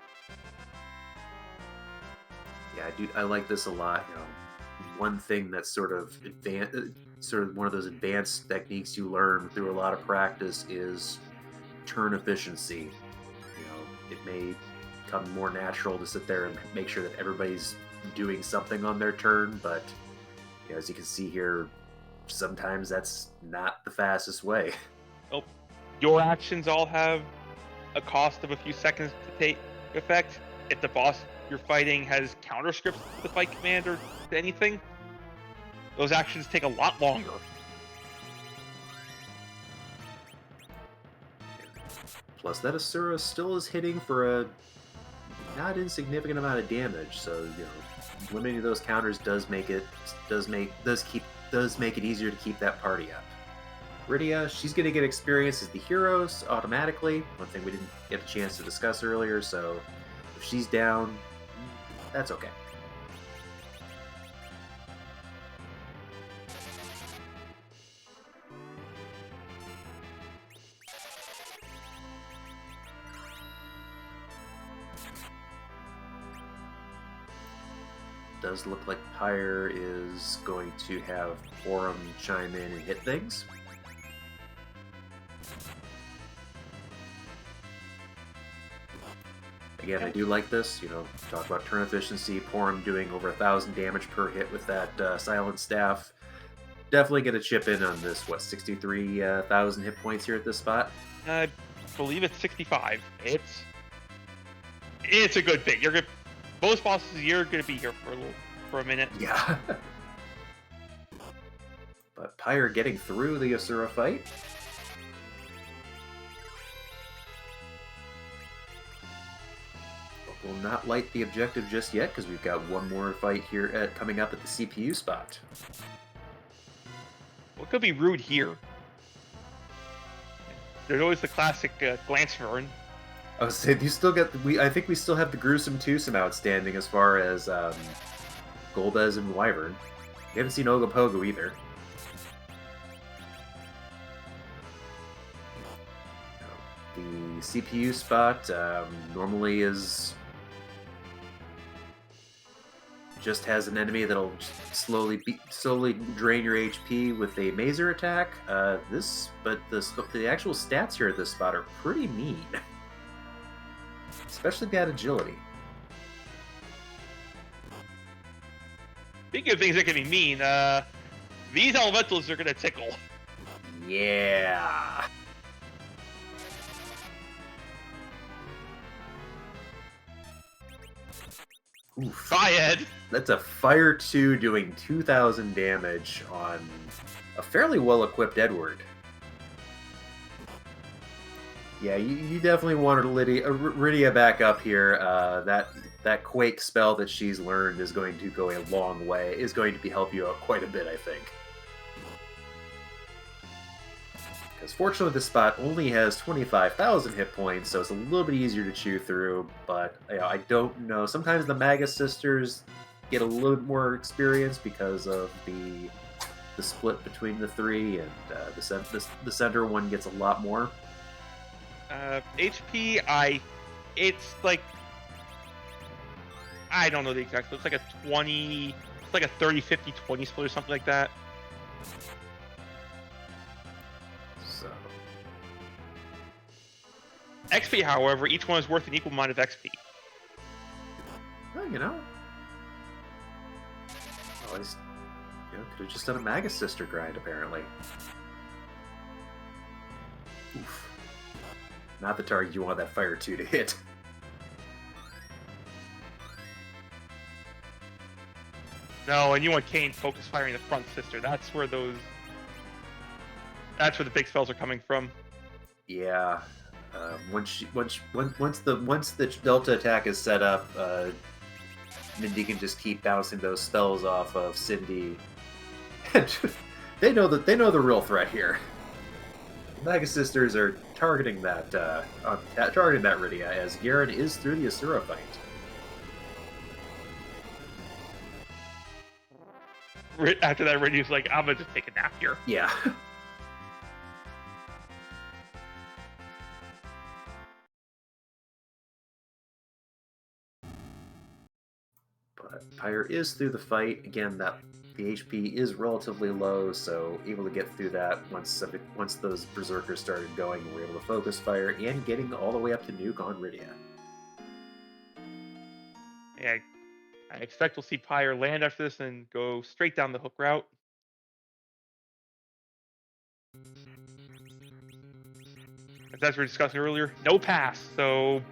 Yeah, I like this a lot. You know, one thing that's sort of one of those advanced techniques you learn through a lot of practice is turn efficiency. You know, it may come more natural to sit there and make sure that everybody's doing something on their turn, but you know, as you can see here, sometimes that's not the fastest way. Well, your actions all have a cost of a few seconds to take effect. If the boss you're fighting has counter scripts to the fight command or to anything, those actions take a lot longer. Plus, that Asura still is hitting for a not insignificant amount of damage, so you know, limiting those counters does make it easier to keep that party up. Rydia, she's going to get experience as the heroes automatically. One thing we didn't get a chance to discuss earlier, so if she's down, that's okay. Does look like Pyre is going to have Forum chime in and hit things. Again, I do like this. You know, talk about turn efficiency. Porum doing over 1,000 damage per hit with that silent staff. Definitely going to chip in on this. What, 63,000 hit points here at this spot? I believe it's 65. It's a good bit. You're good. Most bosses, you're going to be here for a minute. Yeah. But Pyre getting through the Asura fight. But we'll not light the objective just yet because we've got one more fight here coming up at the CPU spot. What could be rude here? There's always the classic glance burn. I was saying, you still got I think we still have the gruesome twosome outstanding as far as Golbez and Wyvern. We haven't seen Ogopogo either. The CPU spot normally just has an enemy that'll slowly drain your HP with a Mazer attack. But the actual stats here at this spot are pretty mean. Especially that agility. Speaking of things that can be mean, these elementals are going to tickle. Yeah. Oof. Triad. That's a Fire 2 doing 2,000 damage on a fairly well-equipped Edward. Yeah, you definitely wanted Rydia back up here. That Quake spell that she's learned is going to go a long way. Is going to help you out quite a bit, I think. Because fortunately, this spot only has 25,000 hit points, so it's a little bit easier to chew through. But I don't know. Sometimes the Maga Sisters get a little bit more experience because of the split between the three, and the center one gets a lot more. HP, it's like, I don't know the exact split. It's like a 20, it's like a 30, 50, 20 split or something like that. So. XP, however, each one is worth an equal amount of XP. Well, always, could have just done a Maga Sister grind, apparently. Oof. Not the target you want that Fire 2 to hit. No, and you want Kane focus firing the front sister. That's where the big spells are coming from. Yeah. Once the Delta attack is set up, Mindy can just keep bouncing those spells off of Cindy. they know the real threat here. Maga Sisters are targeting that Rydia, as Guerin is through the Asura fight. After that, Rydia's like, I'm gonna just take a nap here. Yeah. But Pyre is through the fight. Again, the HP is relatively low, so able to get through that once those Berserkers started going. We're able to focus fire and getting all the way up to nuke on Rydia. Yeah, I expect we'll see Pyre land after this and go straight down the hook route. As we were discussing earlier, no pass, so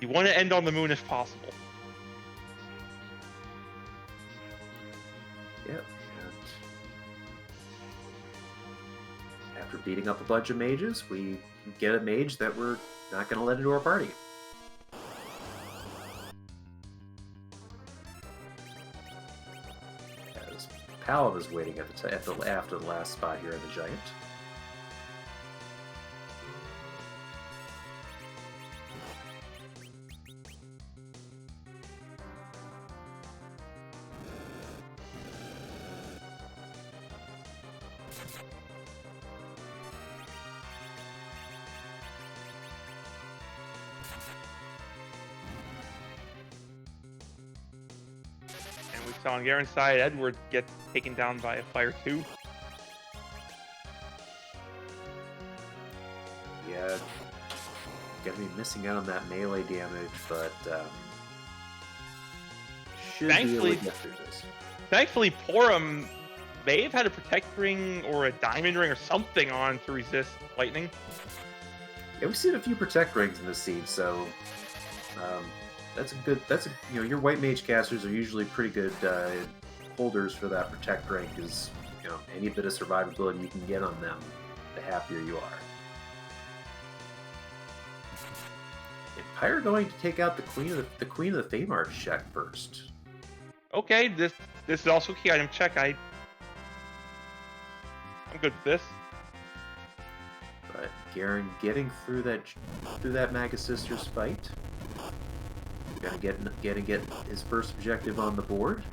you want to end on the moon if possible. Yep. And after beating up a bunch of mages, we get a mage that we're not going to let into our party. As Palom is waiting after the last spot here in the Giant. So on Guerin's side, Edward gets taken down by a Fire 2. Yeah, gonna be missing out on that melee damage, but should be able to get through this. Thankfully, Porum may have had a Protect Ring or a Diamond Ring or something on to resist lightning. Yeah, we've seen a few Protect Rings in this scene, so your white mage casters are usually pretty good holders for that Protect Ring, because any bit of survivability you can get on them, the happier you are. And Pyre going to take out the Queen of the Feymarch check first. Okay, this is also key item check. I'm good with this. But Guerin getting through that Maga Sisters fight. Gonna get his first objective on the board.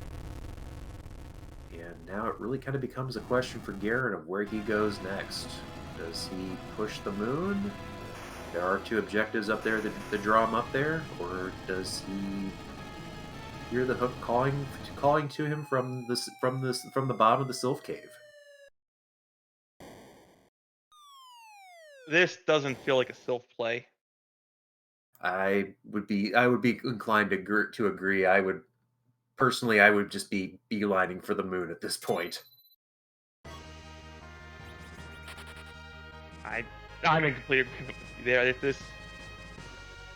And now it really kind of becomes a question for Guerin of where he goes next. Does he push the moon? There are two objectives up there that draw him up there, or does he hear the hook calling to him from the bottom of the Sylph Cave? This doesn't feel like a Sylph play. I would be inclined to agree. I would just be beelining for the moon at this point. I'm in complete agreement with you there.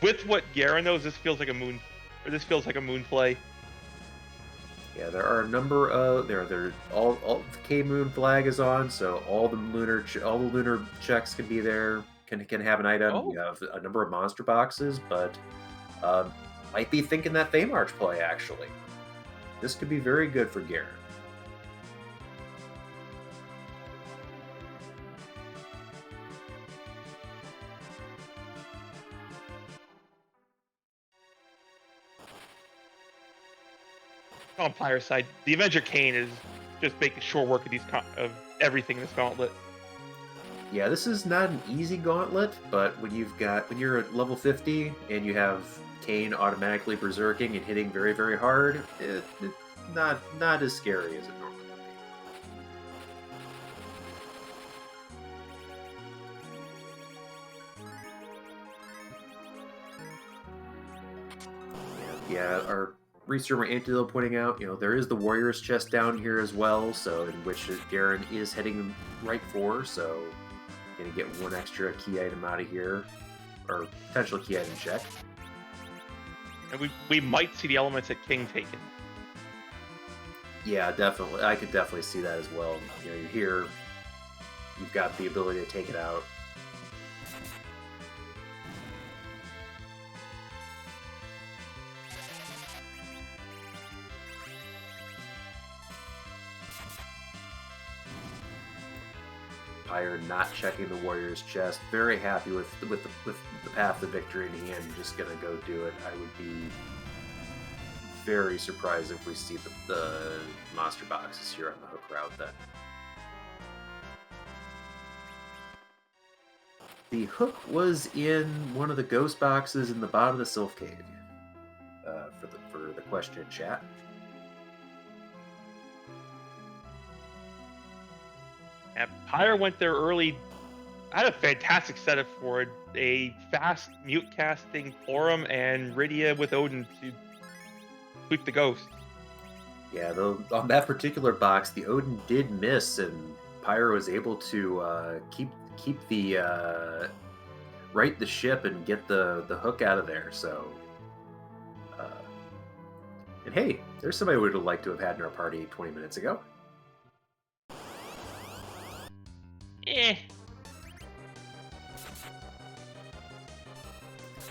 With what Guerin knows, this feels like a moon Or this feels like a Moon play. Yeah, there are a number of all the K Moon flag is on, so all the lunar checks can be there. Can have an item. Oh, You have a number of monster boxes, but um, might be thinking that Feymarch play actually. This could be very good for Guerin. on Pyre's side, the Avenger Kane is just making short work of of everything in this gauntlet. Yeah, this is not an easy gauntlet, but when you're at level 50 and you have Kane automatically berserking and hitting very, very hard, it's not as scary as it normally would be. Yeah, our researcher Antilo pointing out, there is the Warrior's chest down here as well, so in which Guerin is heading right for, so gonna get one extra key item out of here, or potential key item check. And we might see the elements at King taken. Yeah, definitely. I could definitely see that as well. You're here, you've got the ability to take it out. Pyre not checking the Warrior's chest. Very happy with the path to victory in hand. Just gonna go do it. I would be very surprised if we see the monster boxes here on the hook route then. The hook was in one of the ghost boxes in the bottom of the Sylph Cave. For the question in chat. And Pyre went there early. I had a fantastic setup for it. A fast mute casting Porum and Rydia with Odin to sweep the ghost. Yeah, though on that particular box, the Odin did miss, and Pyre was able to keep the right the ship and get the hook out of there. So, and hey, there's somebody we would have liked to have had in our party 20 minutes ago. Eh.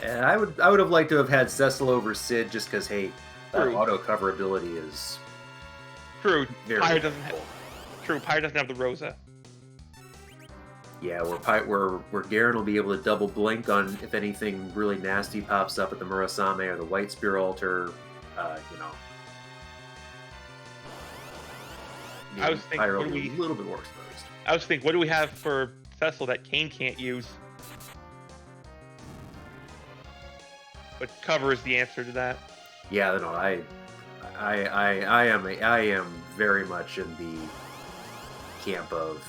And I would have liked to have had Cecil over Sid just because, hey, that auto cover ability is true. Very Pyre doesn't have the Rosa. Yeah, where Guerin will be able to double blink on if anything really nasty pops up at the Murasame or the White Spear altar. I was thinking, Pyre will be a little bit more exposed. I was thinking, what do we have for Cecil that Kane can't use? But cover is the answer to that. Yeah, no, I am very much in the camp of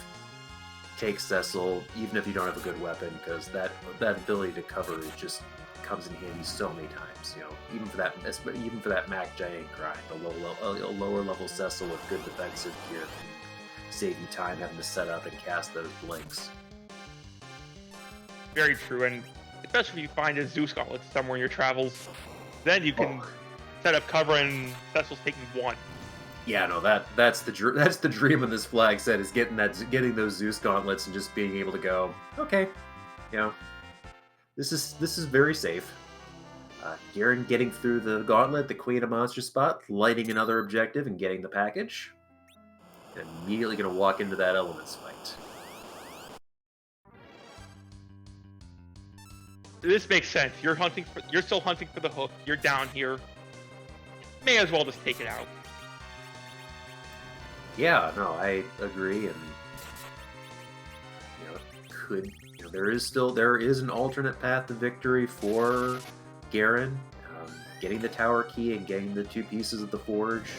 take Cecil, even if you don't have a good weapon, because that ability to cover just comes in handy so many times. Even for that Mac Giant grind, a lower level Cecil with good defensive gear can save you time having to set up and cast those blinks. Very true, and especially if you find a Zeus gauntlet somewhere in your travels, then you can set up cover and Cecil's taking one. Yeah, no, that's the dream of this flag set is getting those Zeus gauntlets and just being able to go, okay, this is very safe. Guerin getting through the gauntlet, the Queen of Monster spot, lighting another objective and getting the package, and immediately going to walk into that Elements fight. This makes sense. You're still hunting for the hook. You're down here. May as well just take it out. Yeah, no, I agree, and there is an alternate path to victory for Guerin. Getting the tower key and getting the two pieces of the forge,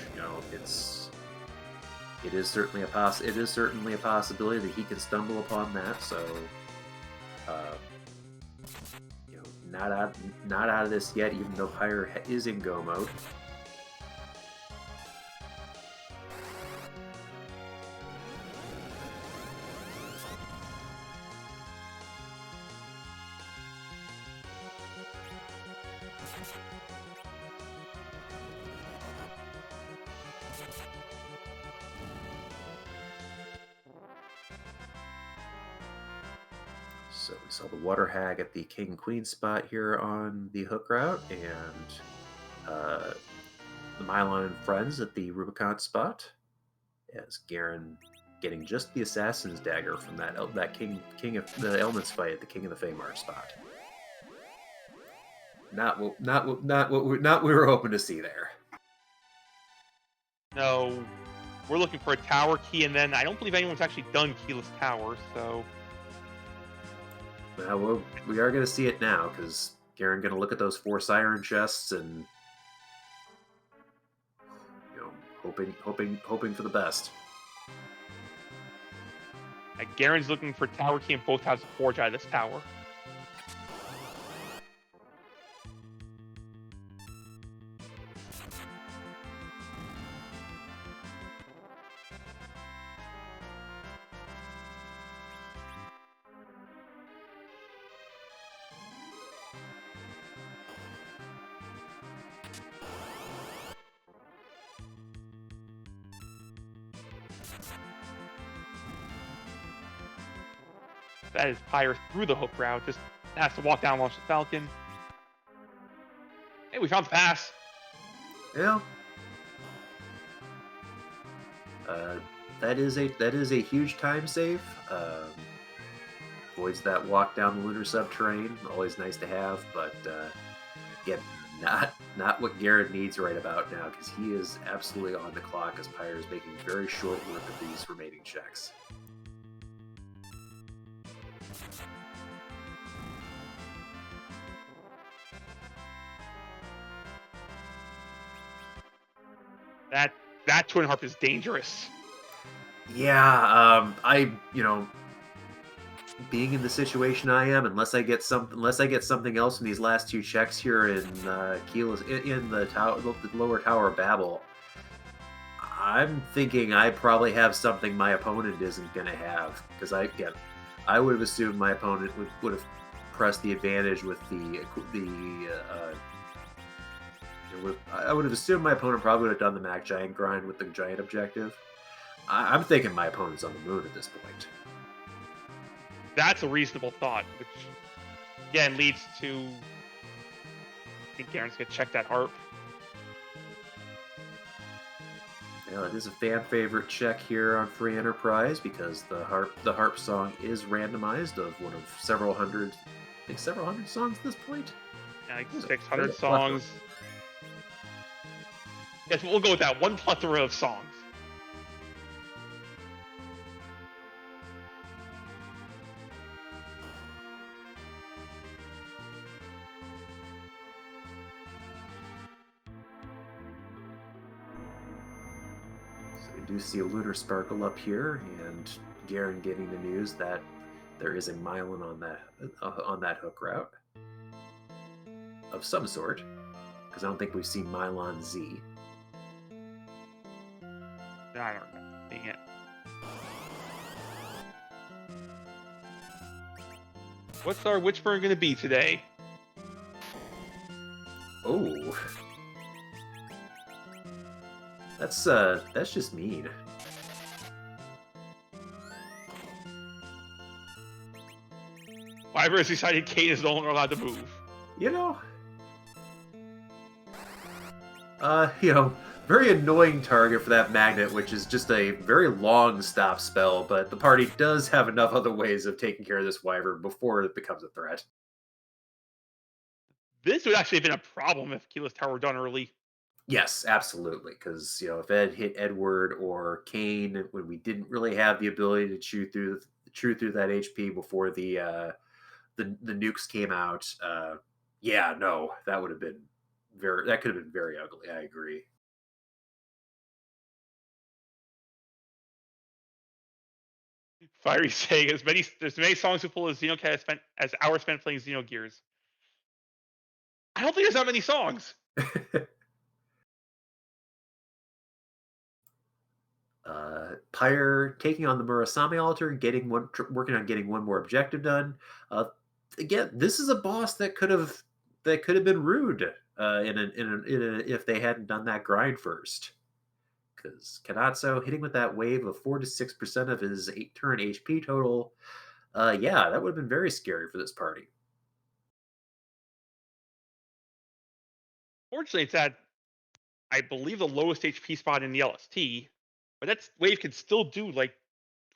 it is certainly a possibility that he can stumble upon that. So, not out of this yet, even though Pyre is in go mode. So we saw the Water Hag at the King and Queen spot here on the hook route, and uh, the Mylon and Friends at the Rubicon spot, as Guerin getting just the Assassin's Dagger from that King of the Elements fight at the King of the Feymar spot. Not what we were hoping to see there. No, we're looking for a tower key, and then I don't believe anyone's actually done keyless tower, so We are going to see it now, because Guerin going to look at those 4 Siren chests and, hoping for the best. Guerin's looking for tower key, and both has a forge out of this tower. That is Pyre through the hook route. Just has to walk down, launch the Falcon. Hey, we found the pass. Yeah. That is a huge time save. Avoids that walk down the lunar subterranean. Always nice to have, but again, not what Guerin needs right about now, because he is absolutely on the clock as Pyre is making very short work of these remaining checks. That Twin Harp is dangerous. Yeah, being in the situation I am, unless I get something else in these last 2 checks here in Keyless in the lower tower of Babel, I'm thinking I probably have something my opponent isn't going to have, because I would have assumed my opponent would have pressed the advantage with I would have assumed my opponent probably would have done the Mac Giant grind with the Giant objective. I'm thinking my opponent's on the moon at this point. That's a reasonable thought, which again leads to I think Guerin's gonna check that harp. Yeah, it is a fan favorite check here on Free Enterprise, because the harp song is randomized of one of several hundred songs at this point. Yeah, like 600 songs. Yes, we'll go with that. One plethora of songs. So we do see a lunar sparkle up here, and Guerin getting the news that there is a Mylon on that hook route of some sort, because I don't think we've seen Mylon Z. I don't remember seeing it. What's our Witchburn going to be today? Oh, that's just mean. Wyvern has decided Kate is no longer allowed to move. Very annoying target for that magnet, which is just a very long stop spell, but the party does have enough other ways of taking care of this Wyvern before it becomes a threat. This would actually have been a problem if Keyless Tower were done early. Yes, absolutely, because if Ed hit Edward or Kane when we didn't really have the ability to chew through that HP before the nukes came out, that would have been that could have been very ugly. I agree. Fiery saying there's as many songs to pull as Xenocat as hours spent playing Xenogears. I don't think there's that many songs. Pyre taking on the Murasame altar, working on getting one more objective done. Again, this is a boss that could have been rude if they hadn't done that grind first. Because Kanatsu hitting with that wave of 4 to 6% of his 8-turn HP total, Yeah, that would have been very scary for this party. Fortunately, it's at, I believe, the lowest HP spot in the LST, but that wave can still do like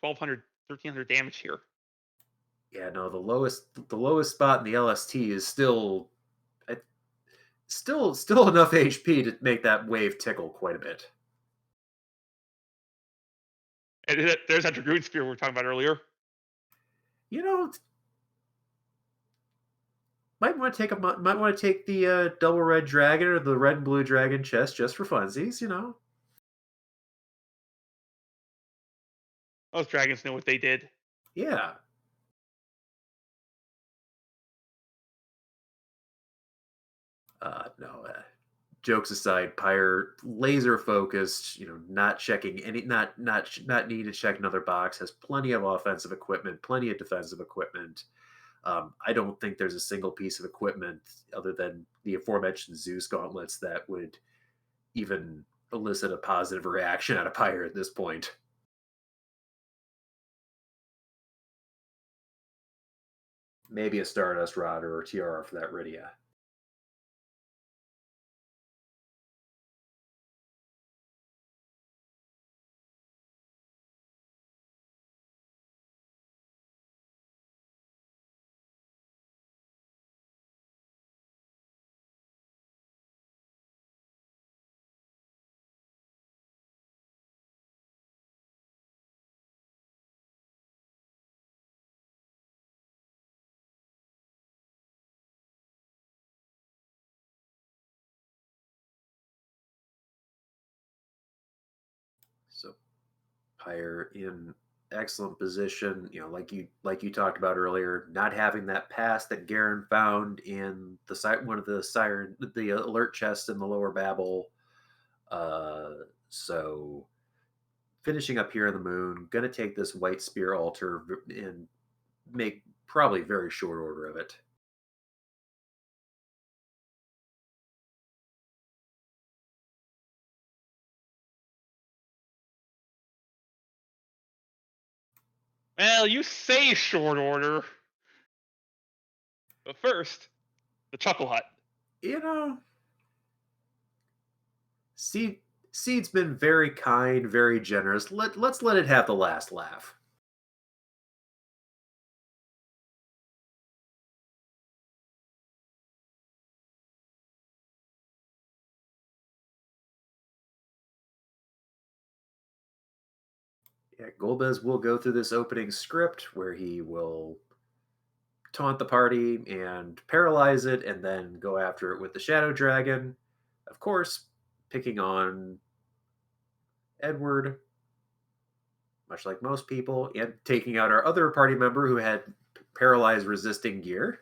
1200, 1300 damage here. Yeah, no, the lowest spot in the LST is uh, still enough HP to make that wave tickle quite a bit. And there's that Dragoon Spear we were talking about earlier. You know, might want to take the double red dragon or the red and blue dragon chest just for funsies. Those dragons know what they did. Yeah. No. Jokes aside, Pyre laser focused. Not checking any, not needing to check another box. Has plenty of offensive equipment, plenty of defensive equipment. I don't think there's a single piece of equipment other than the aforementioned Zeus gauntlets that would even elicit a positive reaction out of Pyre at this point. Maybe a Stardust Rod or a Tiara for that Rydia. So Pyre in excellent position. Like you talked about earlier, not having that pass that Guerin found in one of the the alert chests in the lower Babel. So finishing up here in the moon, gonna take this white spear altar and make probably very short order of it. Well, you say short order, but first, the Chuckle Hut. You know, Seed Seed's been very kind, very generous. Let's let it have the last laugh. Yeah, Golbez will go through this opening script where he will taunt the party and paralyze it, and then go after it with the Shadow Dragon. Of course, picking on Edward, much like most people, and taking out our other party member who had paralyzed resisting gear.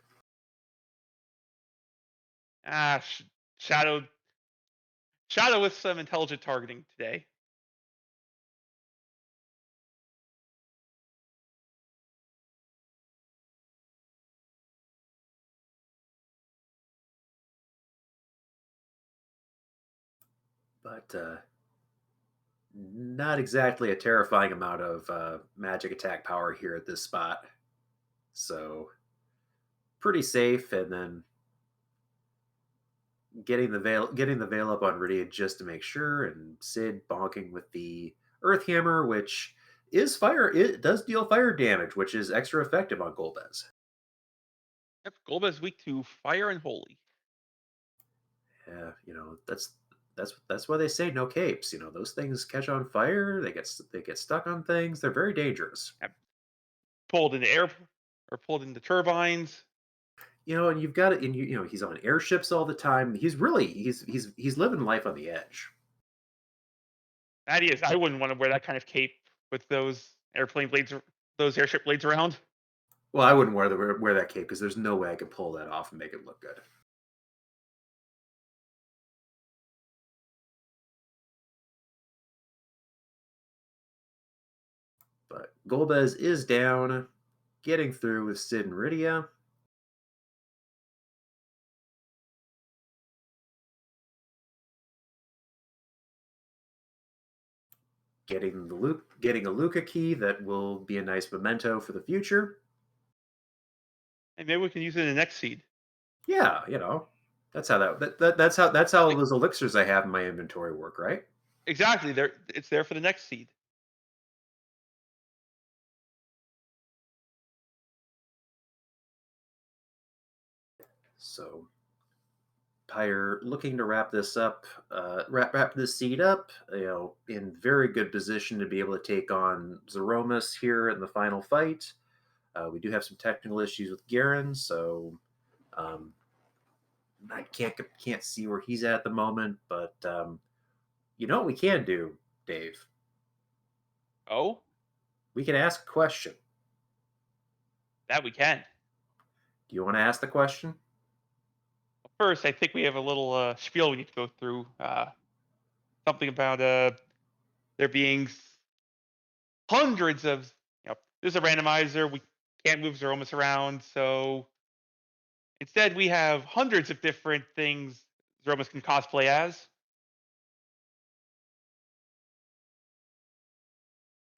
Ah, Shadow, Shadow with some intelligent targeting today. But not exactly a terrifying amount of magic attack power here at this spot. So pretty safe, and then getting the veil up on Rydia just to make sure, and Sid bonking with the Earth Hammer, which is fire. It does deal fire damage, which is extra effective on Golbez. Yep, Golbez weak to fire and holy. Yeah, that's why they say no capes. Those things catch on fire. They get stuck on things. They're very dangerous. Yep, pulled into air or pulled into turbines. And you've got it. And he's on airships all the time. He's living life on the edge. That is, I wouldn't want to wear that kind of cape with those airplane blades, those airship blades around. Well, I wouldn't wear that cape because there's no way I could pull that off and make it look good. But Golbez is down, getting through with Sid and Rydia, getting a Luca key that will be a nice memento for the future. And maybe we can use it in the next seed. Yeah, that's how that's how Like those elixirs I have in my inventory work, right? exactly, it's there for the next seed. So Pyre looking to wrap this up, wrap this seed up, in very good position to be able to take on Zeromus here in the final fight. We do have some technical issues with Guerin, so um, I can't see where he's at the moment. But you know what we can do, Dave? Oh, We can ask a question. that we can. Do you want to ask the question? First, I think we have a little spiel we need to go through. Something about there being hundreds of, there's a randomizer. We can't move Zeromus around. So instead, we have hundreds of different things Zeromus can cosplay as.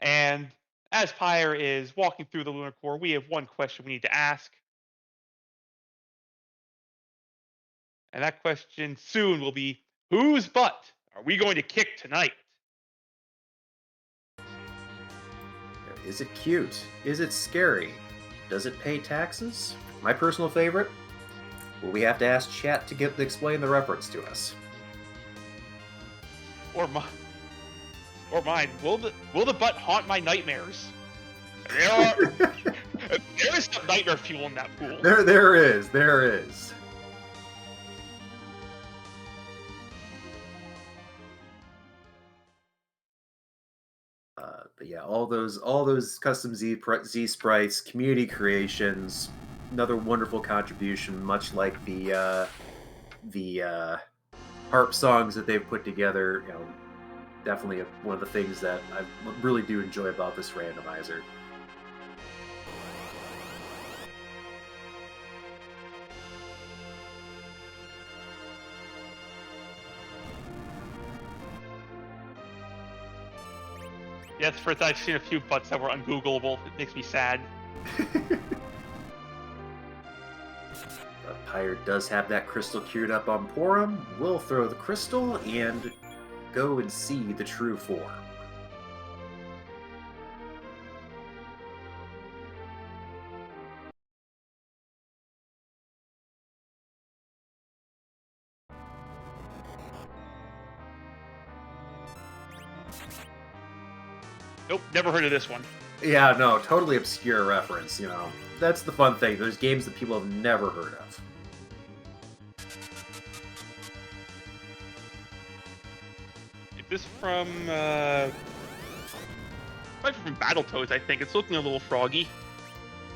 And as Pyre is walking through the lunar core, we have one question we need to ask. And that question soon will be, whose butt are we going to kick tonight? Is it cute? Is it scary? Does it pay taxes? My personal favorite? Will we have to ask chat to explain the reference to us? Or mine. Will the butt haunt my nightmares? There is some nightmare fuel in that pool. There is. But yeah, all those custom Z sprites, community creations, another wonderful contribution, much like the harp songs that they've put together. Definitely one of the things that I really do enjoy about this randomizer. Yeah, it's the first time I've seen a few butts that were ungoogleable. It makes me sad. Pyre does have that crystal queued up on Porum. We'll throw the crystal and go and see the true form. Nope, never heard of this one. Yeah, no, totally obscure reference, That's the fun thing. There's games that people have never heard of. Is this from might be from Battletoads, I think. It's looking a little froggy.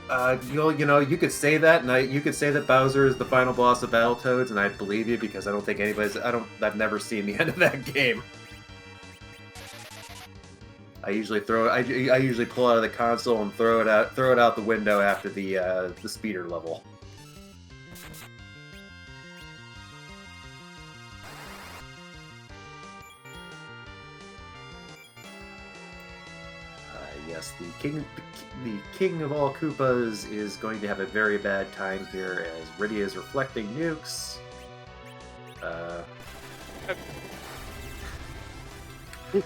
You could say that, and you could say that Bowser is the final boss of Battletoads, and I'd believe you because I don't think I've never seen the end of that game. I usually pull out of the console and throw it out the window after the speeder level. Yes, the king of all Koopas is going to have a very bad time here as Rydia is reflecting nukes.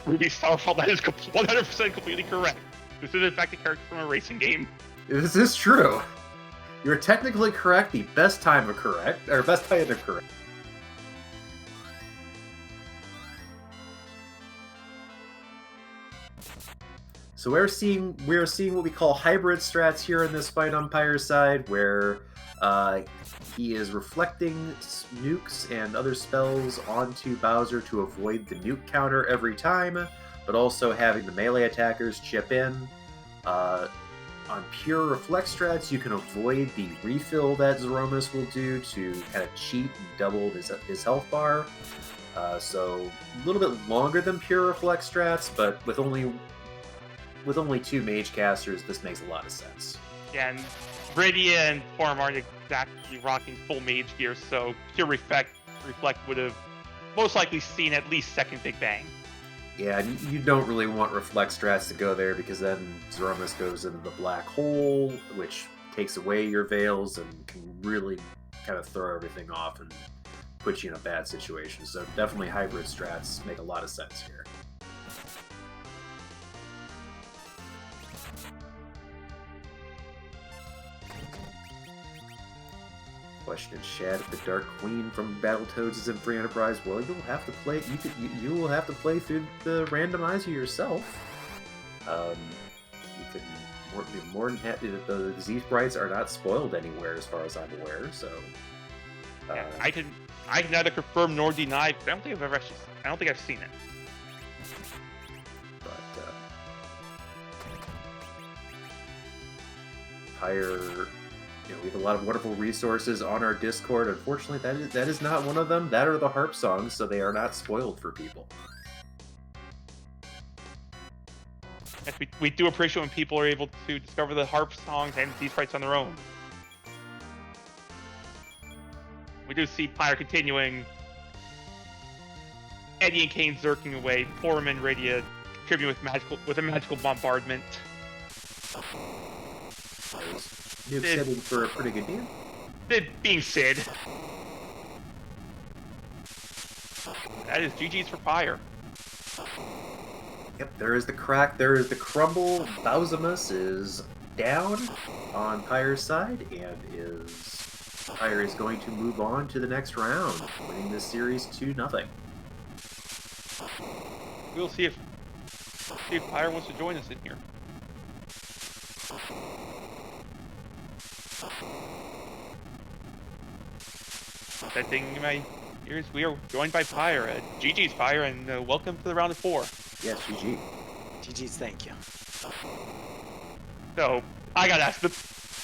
Ruby Starfall, that is 100% completely correct. This is in fact a character from a racing game. This is true. You're technically correct. The best time to correct. So we're seeing what we call hybrid strats here in this fight on Pyre's side, where he is reflecting nukes and other spells onto Bowser to avoid the nuke counter every time, but also having the melee attackers chip in. On pure reflect strats, you can avoid the refill that Zeromus will do to kind of cheat and double his health bar. So a little bit longer than pure reflect strats, but with only two mage casters, this makes a lot of sense. Yeah, and Rydia and Form aren't exactly rocking full mage gear, so pure reflect would have most likely seen at least second Big Bang. Yeah, you don't really want reflect strats to go there because then Zeromus goes into the black hole, which takes away your veils and can really kind of throw everything off and put you in a bad situation. So definitely hybrid strats make a lot of sense here. Question in chat: if the Dark Queen from Battletoads is in free enterprise, well, you'll have to play. You will have to play through the randomizer yourself. You can be more than happy that the Z sprites are not spoiled anywhere, as far as I'm aware. So I can neither confirm nor deny. Because I don't think I've ever actually. I don't think I've seen it. But Pyre. We have a lot of wonderful resources on our Discord. Unfortunately, that is not one of them. That are the harp songs, so they are not spoiled for people. Yes, we do appreciate when people are able to discover the harp songs and these sprites on their own. We do see Pyre continuing. Eddie and Kane zerking away. Foreman Radia contributing with a magical bombardment. Nuke setting for a pretty good game. Being Sid. That is GG's for Pyre. Yep, there is the crack, there is the crumble. Zemus is down on Pyre's side, and Pyre is going to move on to the next round, winning this series 2-0. We'll see if Pyre wants to join us in here. That thing in my ears, we are joined by Pyre. GG's Pyre, and welcome to the round of 4. Yes, GG. GG's, thank you. So, I gotta ask,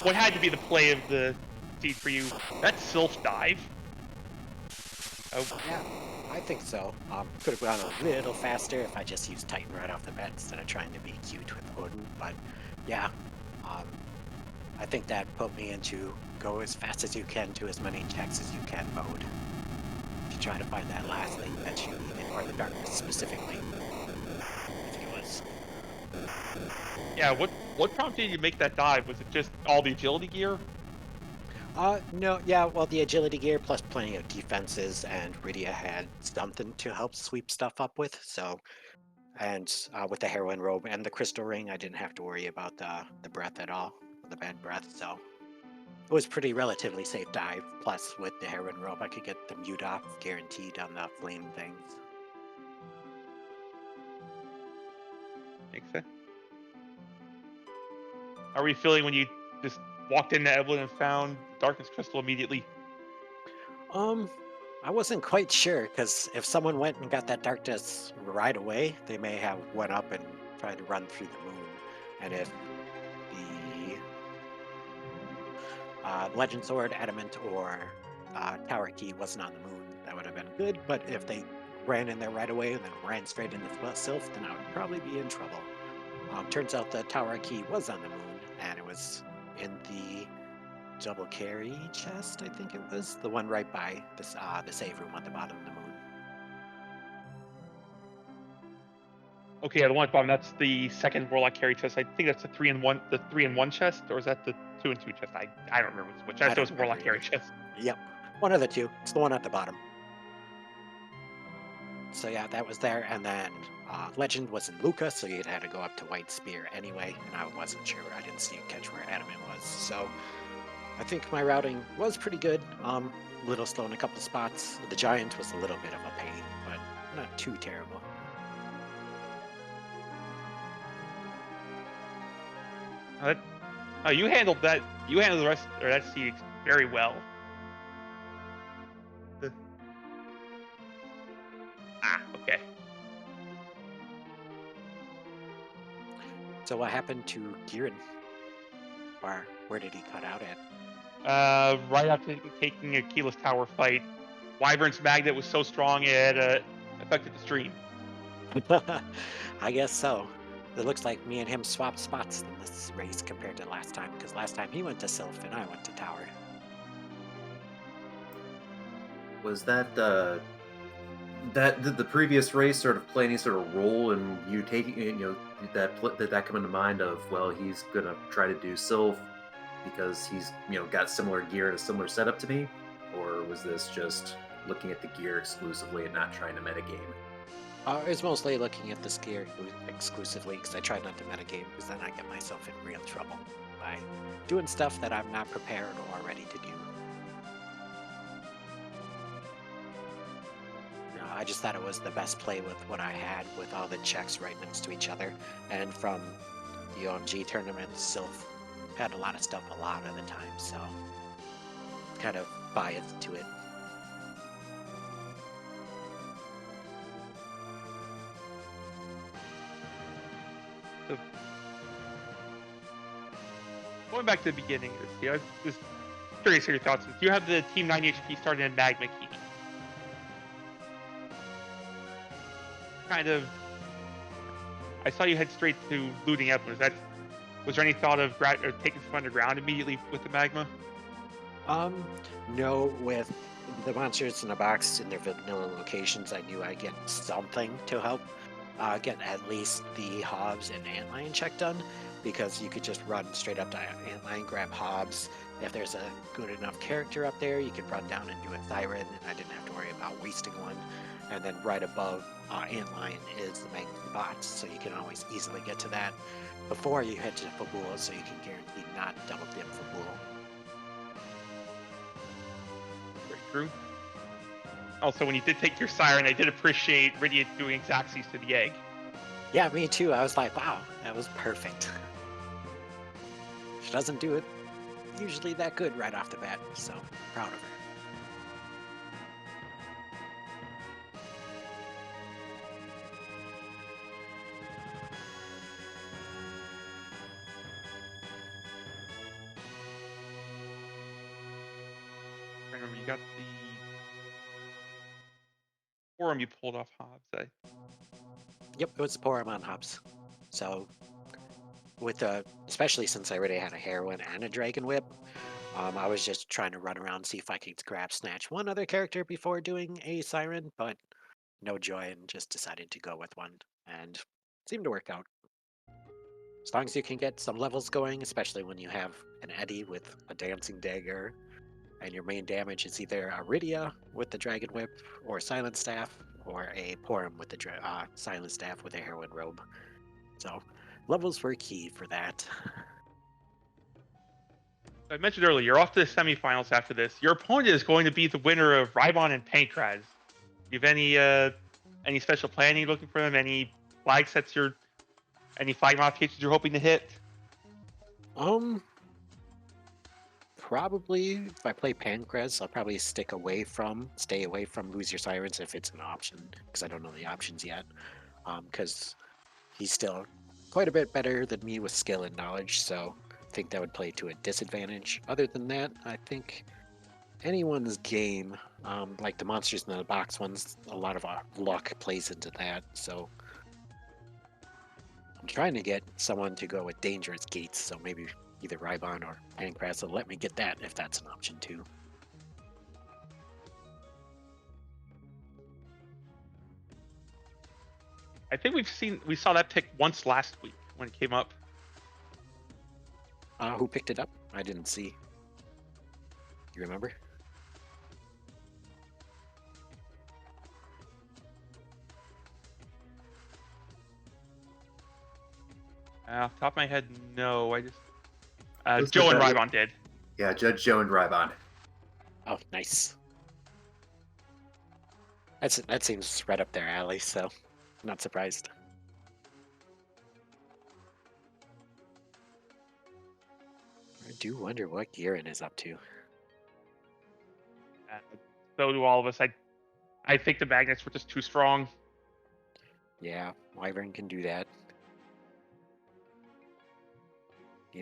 what had to be the play of the seed for you? That Sylph dive. Oh. Yeah, I think so. Could have gone a little faster if I just used Titan right off the bat instead of trying to be cute with Odin. But yeah, I think that put me into go as fast as you can to as many checks as you can mode to try to find that last thing that you needed, or the darkness specifically. I think it was. Yeah, what prompted you to make that dive? Was it just all the agility gear? No, yeah, well, the agility gear plus plenty of defenses, and Rydia had something to help sweep stuff up with, so, and with the heroin robe and the crystal ring, I didn't have to worry about the breath at all, the bad breath, so it was pretty relatively safe dive, plus with the heroin robe, I could get the mute off guaranteed on the flame things. Makes sense. How are you feeling when you just walked into Evelyn and found Darkness Crystal immediately? I wasn't quite sure, because if someone went and got that darkness right away, they may have went up and tried to run through the moon. And if the Legend Sword, Adamant, or Tower Key wasn't on the moon, that would have been good. But if they ran in there right away and then ran straight into Sylph, then I would probably be in trouble. Turns out the Tower Key was on the moon, and it was in the double carry chest, I think it was. The one right by this, the save room at the bottom of the moon. Okay, yeah, the one at the bottom, that's the second Warlock carry chest. I think that's the 3-in-1 chest, or is that the 2-in-2 chest? I don't remember which chest. It was Warlock carry chest. Yep, one of the two. It's the one at the bottom. So yeah, that was there, and then Legend was in Luca, so you had to go up to White Spear anyway, and I wasn't sure. I didn't see catch where Adamant was, so I think my routing was pretty good. A little slow in a couple spots. The Giant was a little bit of a pain, but not too terrible. You handled that. You handled the rest, or that seed very well. Okay. So what happened to Guerin? Or where did he cut out at? Right after taking a keyless tower fight, Wyvern's magnet was so strong it affected the stream. I guess so. It looks like me and him swapped spots in this race compared to last time, because last time he went to Sylph and I went to Tower. Was that the previous race sort of play any sort of role in you taking, did that come into mind of, well, he's gonna try to do Sylph, because he's got similar gear and a similar setup to me, or was this just looking at the gear exclusively and not trying to metagame? It's mostly looking at this gear exclusively because I try not to metagame because then I get myself in real trouble by doing stuff that I'm not prepared or ready to do. I just thought it was the best play with what I had with all the checks right next to each other. And from the OMG tournament, Sylph had a lot of stuff a lot of the time, so kind of biased to it. So, going back to the beginning of this, I was just curious your thoughts. Do you have the Team 9 HP starting in Magma Key? Kind of. I saw you head straight to looting up. Was there any thought of taking some underground immediately with the magma? No, with the monsters in the box in their vanilla locations, I knew I'd get something to help get at least the Hobbs and Antlion check done, because you could just run straight up to Antlion, grab Hobbs. If there's a good enough character up there, you could run down and do a Siren, and I didn't have to worry about wasting one. And then right above Antlion is the Magma box, so you can always easily get to that before you head to Fabul, so you can guarantee not double dip Fabul. Very true. Also, when you did take your Siren, I did appreciate Rydia doing Xaxes to the egg. Yeah, me too. I was like, wow, that was perfect. She doesn't do it usually that good right off the bat, so proud of her. I remember you got the forum you pulled off Hobbs. Yep, it was Porum on Hobbs. So, with especially since I already had a heroine and a dragon whip, I was just trying to run around and see if I could grab snatch one other character before doing a siren, but no joy, and just decided to go with one, and it seemed to work out. As long as you can get some levels going, especially when you have an Eddie with a dancing dagger, and your main damage is either a Rydia with the dragon whip, or silent staff, or a Porum with the silent staff with a heroine robe. So levels were key for that. I mentioned earlier, you're off to the semifinals after this. Your opponent is going to be the winner of Rybon and Pankraz. Do you have any special planning you're looking for them? Any any flag modifications you're hoping to hit? Probably if I play Pankraz, I'll probably stay away from Lose Your Sirens if it's an option, because I don't know the options yet. Because he's still quite a bit better than me with skill and knowledge, so I think that would play to a disadvantage. Other than that, I think anyone's game, like the monsters in the box ones, a lot of luck plays into that. So I'm trying to get someone to go with dangerous gates, so maybe either Rybon or Pankraz will let me get that if that's an option too. I think we saw that pick once last week when it came up. Who picked it up? I didn't see. You remember? Off the top of my head, no. I just Looks Joe like and that- Rybon did. Yeah, Judge Joe and Rybon. Oh, nice. That seems right up their alley, so not surprised. I do wonder what Guerin is up to. So do all of us. I think the magnets were just too strong. Yeah, Wyvern can do that.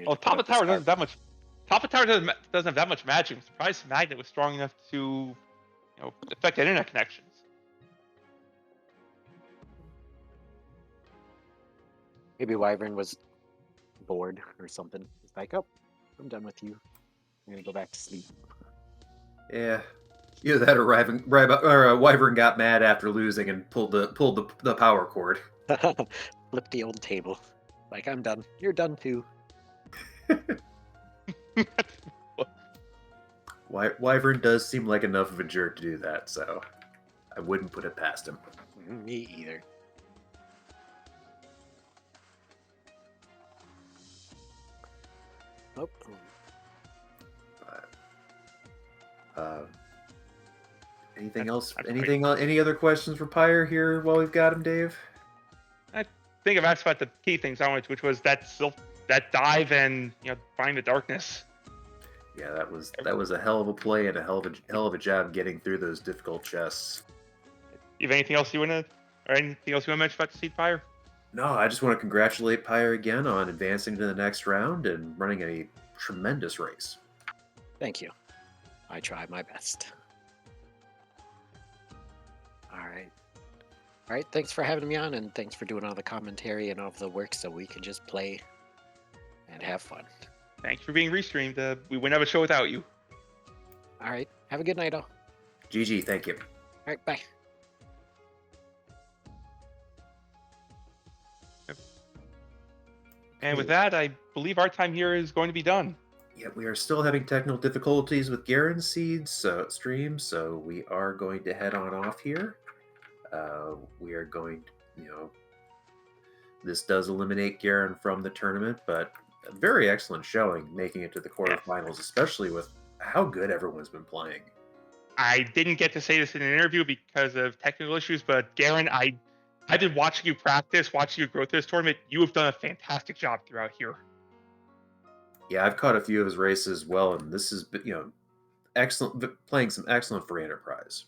Oh, Top of Tower doesn't have that much. Top of Tower doesn't have that much magic. I'm surprised Magnet was strong enough to, affect internet connections. Maybe Wyvern was bored or something. It's like, oh, I'm done with you. I'm gonna go back to sleep. Yeah. Either that or Wyvern got mad after losing and pulled the power cord. Flip the old table. Like, I'm done. You're done too. Wyvern does seem like enough of a jerk to do that, so I wouldn't put it past him. Me either. Oh. Anything else? Any other questions for Pyre here while we've got him, Dave? I think I've asked about the key things I wanted, which was that dive and find the darkness. Yeah, that was a hell of a play and a hell of a job getting through those difficult chests. You have anything else you want to mention about the Seed Pyre? No, I just want to congratulate Pyre again on advancing to the next round and running a tremendous race. Thank you. I tried my best. All right, thanks for having me on, and thanks for doing all the commentary and all of the work so we can just play and have fun. Thanks for being restreamed. We wouldn't have a show without you. All right, have a good night, all. GG, thank you. All right, bye. And with that, I believe our time here is going to be done. Yeah, we are still having technical difficulties with Guerin's stream, so we are going to head on off here. We are going to, this does eliminate Guerin from the tournament, but a very excellent showing making it to the quarterfinals, especially with how good everyone's been playing. I didn't get to say this in an interview because of technical issues, but Guerin, I've been watching you practice, watching you grow through this tournament. You have done a fantastic job throughout here. Yeah, I've caught a few of his races as well, and this is, excellent, playing some excellent for Enterprise.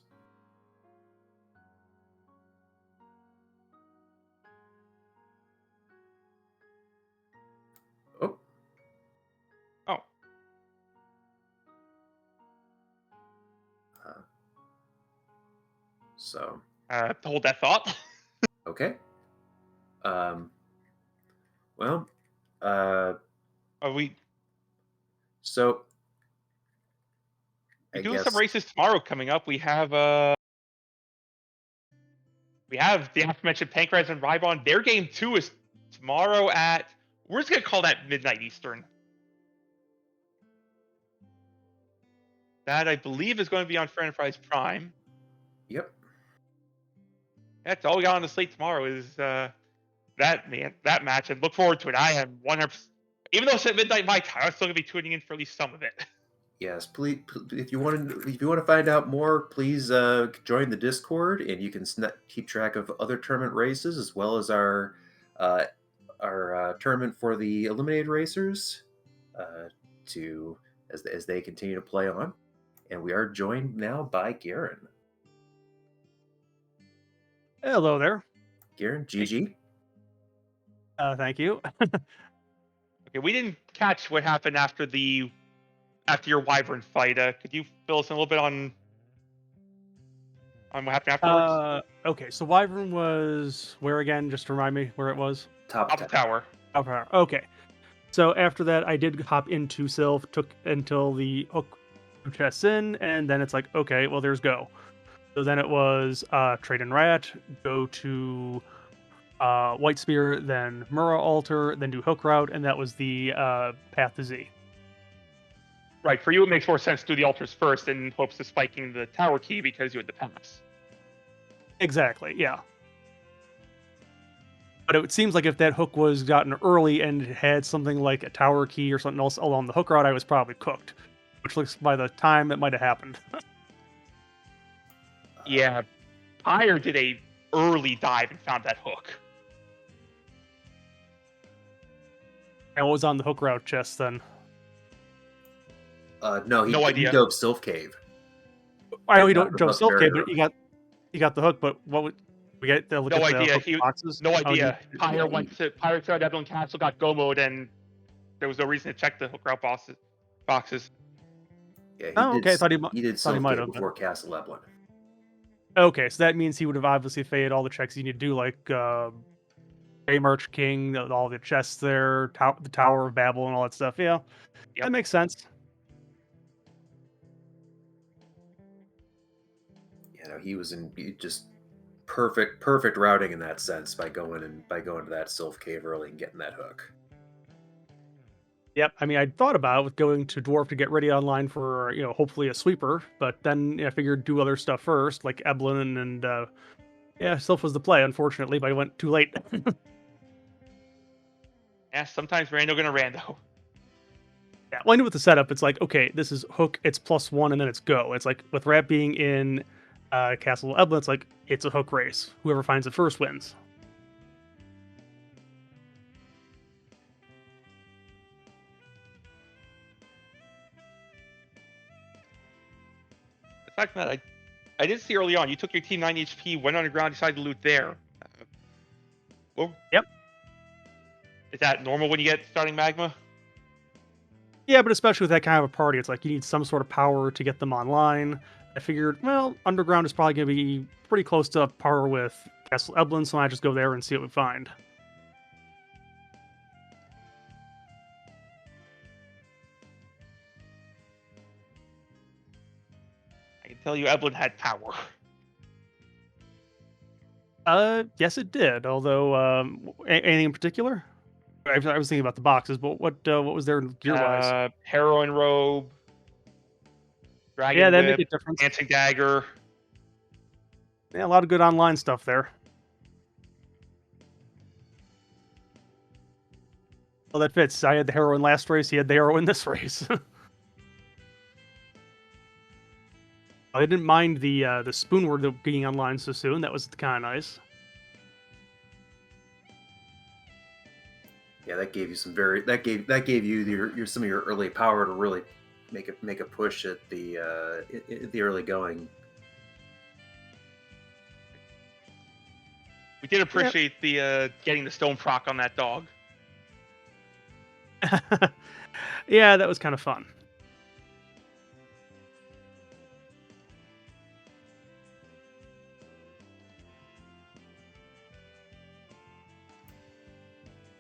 So hold that thought. Okay. Well, are we? So we do some races tomorrow coming up. We have the aforementioned Pancreas and Ribon. Their game 2 is tomorrow at, we're just gonna call that midnight Eastern. That I believe is going to be on Free Enterprise Prime. Yep. That's all we got on the slate tomorrow is that match, and look forward to it. I am 100%. Even though it's at midnight my time, I'm still gonna be tuning in for at least some of it. Yes, please. If you want to find out more, please join the Discord, and you can keep track of other tournament races as well as our tournament for the eliminated racers, as they continue to play on. And we are joined now by Guerin. Hello there. Guerin, GG. Thank you. Okay, we didn't catch what happened after your Wyvern fight. Could you fill us in a little bit on what happened afterwards? Okay, so Wyvern was where again? Just remind me where it was. Top of the tower. Top of the tower. Okay. So after that, I did hop into Sylph, took until the hook chests in, and then it's like, okay, well, there's go. So then it was Trade and Rat, go to White Spear, then Murrah Altar, then do Hook Route, and that was the Path to Z. Right, for you it makes more sense to do the altars first in hopes of spiking the tower key because you had the pass. Exactly, yeah. But it seems like if that hook was gotten early and it had something like a tower key or something else along the hook route, I was probably cooked. Which looks by the time it might have happened. Yeah, Pyre did a early dive and found that hook. And what was on the hook route chest then? No idea. He dove Sylph Cave. I know he dove Sylph Cave, but he got the hook. But what would we get? To look no at idea. The boxes? No idea. Pyre tried Evelyn Castle, got go mode, and there was no reason to check the hook route boxes. Yeah, okay. I thought he did Sylph Cave before Castle Evelyn. Okay, so that means he would have obviously failed all the checks you need to do, like March King, all the chests there, the Tower of Babel, and all that stuff. Yeah, That makes sense. He was in just perfect routing in that sense by going to that Sylph Cave early and getting that hook. Yep. I mean, I'd thought about with going to Dwarf to get ready online for, hopefully a sweeper, but then I figured do other stuff first, like Eblin and yeah, Sylph was the play, unfortunately, but I went too late. Yeah, sometimes rando gonna rando. Yeah, well, I knew with the setup, it's like, okay, this is hook, it's +1, and then it's go. It's like with Rat being in Castle Eblin, it's like it's a hook race. Whoever finds it first wins. The fact that I did see early on, you took your team 9 HP, went underground, decided to loot there. Well, Yep. is that normal when you get starting magma? Yeah, but especially with that kind of a party, it's like you need some sort of power to get them online. I figured, well, underground is probably going to be pretty close to par with Castle Eblin, so I just go there and see what we find. I can tell you Evelyn had power. Yes, it did. Although, anything in particular? I was thinking about the boxes, but what was there gear wise? Heroin robe, Yeah, dragon that make whip, a difference. dancing dagger. Yeah, a lot of good online stuff there. Well, that fits. I had the heroine last race. He had the heroine this race. I didn't mind the spoon word being online so soon. That was kind of nice. Yeah, that gave you some very that gave you your some of your early power to really make a push at the early going. We did appreciate the getting the stone proc on that dog. Yeah, that was kind of fun.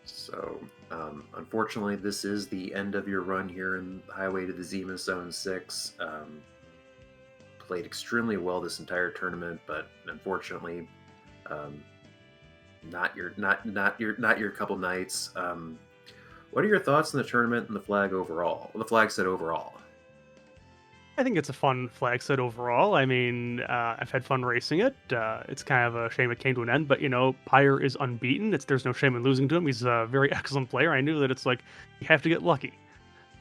So, unfortunately, this is the end of your run here in Highway to the Zemus Zone 6. Played extremely well this entire tournament, but unfortunately, um, not your couple nights. What are your thoughts on the tournament and the flag overall? The flag set overall. I think it's a fun flag set overall. I mean, I've had fun racing it. It's kind of a shame it came to an end, but Pyre is unbeaten. There's no shame in losing to him. He's a very excellent player. I knew that it's like you have to get lucky.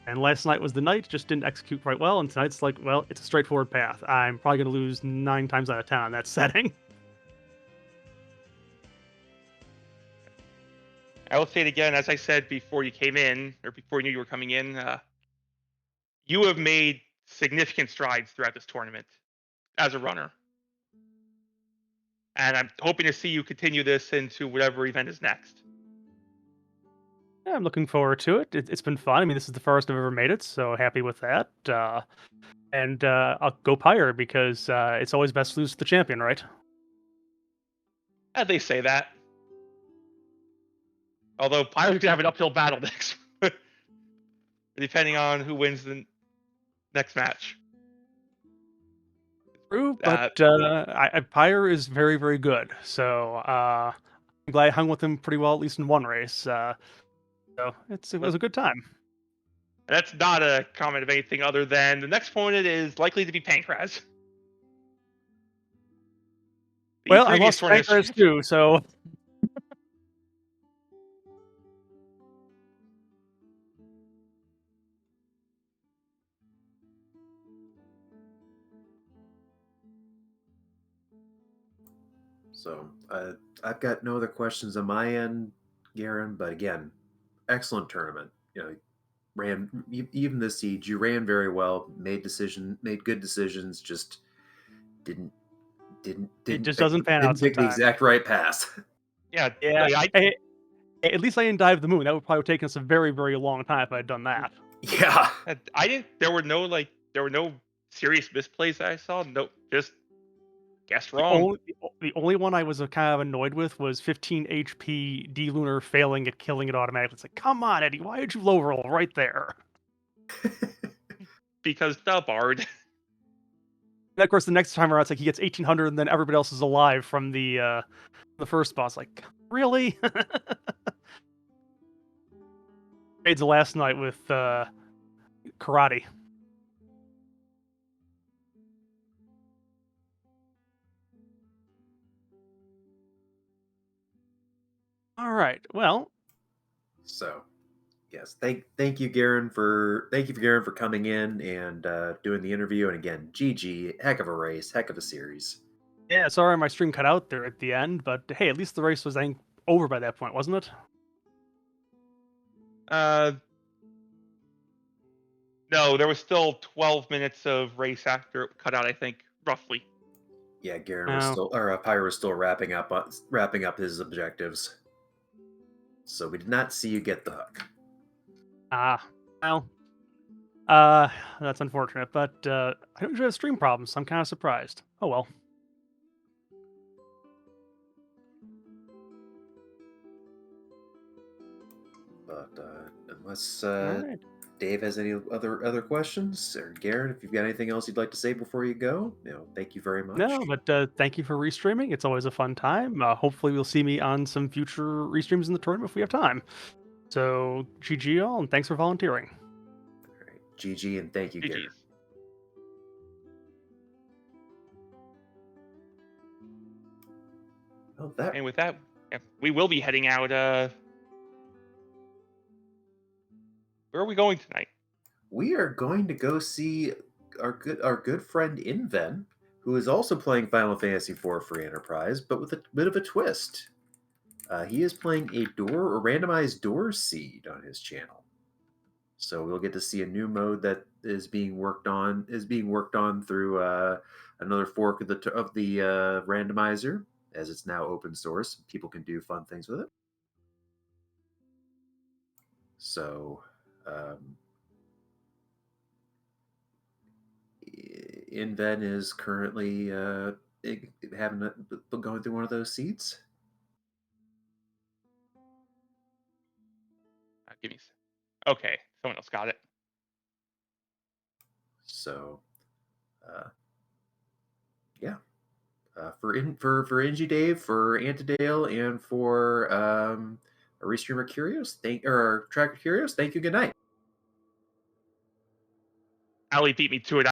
And last night was the night, just didn't execute quite well. And tonight's like, well, it's a straightforward path. I'm probably going to lose 9 times out of 10 on that setting. I will say it again, as I said before you came in, or before you knew you were coming in. You have made significant strides throughout this tournament as a runner, and I'm hoping to see you continue this into whatever event is next. Yeah, I'm looking forward to it. It's been fun. I mean, this is the first I've ever made it, so happy with that. And I'll go Pyre because it's always best to lose to the champion, right? They say that. Although Pyre's gonna have an uphill battle next, depending on who wins the next match. True, but Pyre is very, very good. So I'm glad I hung with him pretty well, at least in one race. So it was a good time. That's not a comment of anything other than the next opponent is likely to be Pancraz. Well, I lost Pancraz too, so. So, I've got no other questions on my end, Guerin. But again, excellent tournament. Ran even this siege. You ran very well. Made good decisions. Just didn't It just doesn't pan out pick the sometimes. exact right pass. Yeah. Hey, at least I didn't dive the moon. That would probably have taken us a very, very long time if I had done that. Yeah. I didn't. There were no serious misplays that I saw. No, just guessed wrong. The only one I was kind of annoyed with was 15 HP D Lunar failing at killing it automatically. It's like, come on, Eddie, why did you low roll right there? Because the bard. And of course, the next time around, it's like he gets 1800, and then everybody else is alive from the first boss. Like, really? trades last night with karate. All right. Well, So, yes, thank you, Guerin, for Guerin for coming in and doing the interview. And again, GG, heck of a race, heck of a series. yeah, sorry my stream cut out there at the end, but hey, at least the race was, I think, over by that point, wasn't it? No, there was still 12 minutes of race after it cut out, I think, roughly. Yeah, Guerin was Oh. still, or Pyre was still wrapping up his objectives. So we did not see you get the hook. Well, that's unfortunate, but I don't usually have stream problems, so I'm kind of surprised. Oh well. But unless All right. Dave has any other questions, or Guerin, if you've got anything else you'd like to say before you go, thank you very much. No, but thank you for restreaming. It's always a fun time. Hopefully, you'll see me on some future restreams in the tournament if we have time. So, GG all, and thanks for volunteering. All right, GG, and thank you, Guerin. GG's. Well, And with that, we will be heading out. Where are we going tonight? we are going to go see our good friend Inven, who is also playing Final Fantasy IV for Enterprise, but with a bit of a twist. He is playing a randomized door seed on his channel. So we'll get to see a new mode that is being worked on through another fork of the randomizer, as it's now open source. People can do fun things with it. So Inven is currently going through one of those seeds. Give me. Okay, someone else got it. So, yeah. For NG Dave, for Antidale, and for a restreamer Curious, Tracker Curious, thank you. Good night. Ali beat me to it.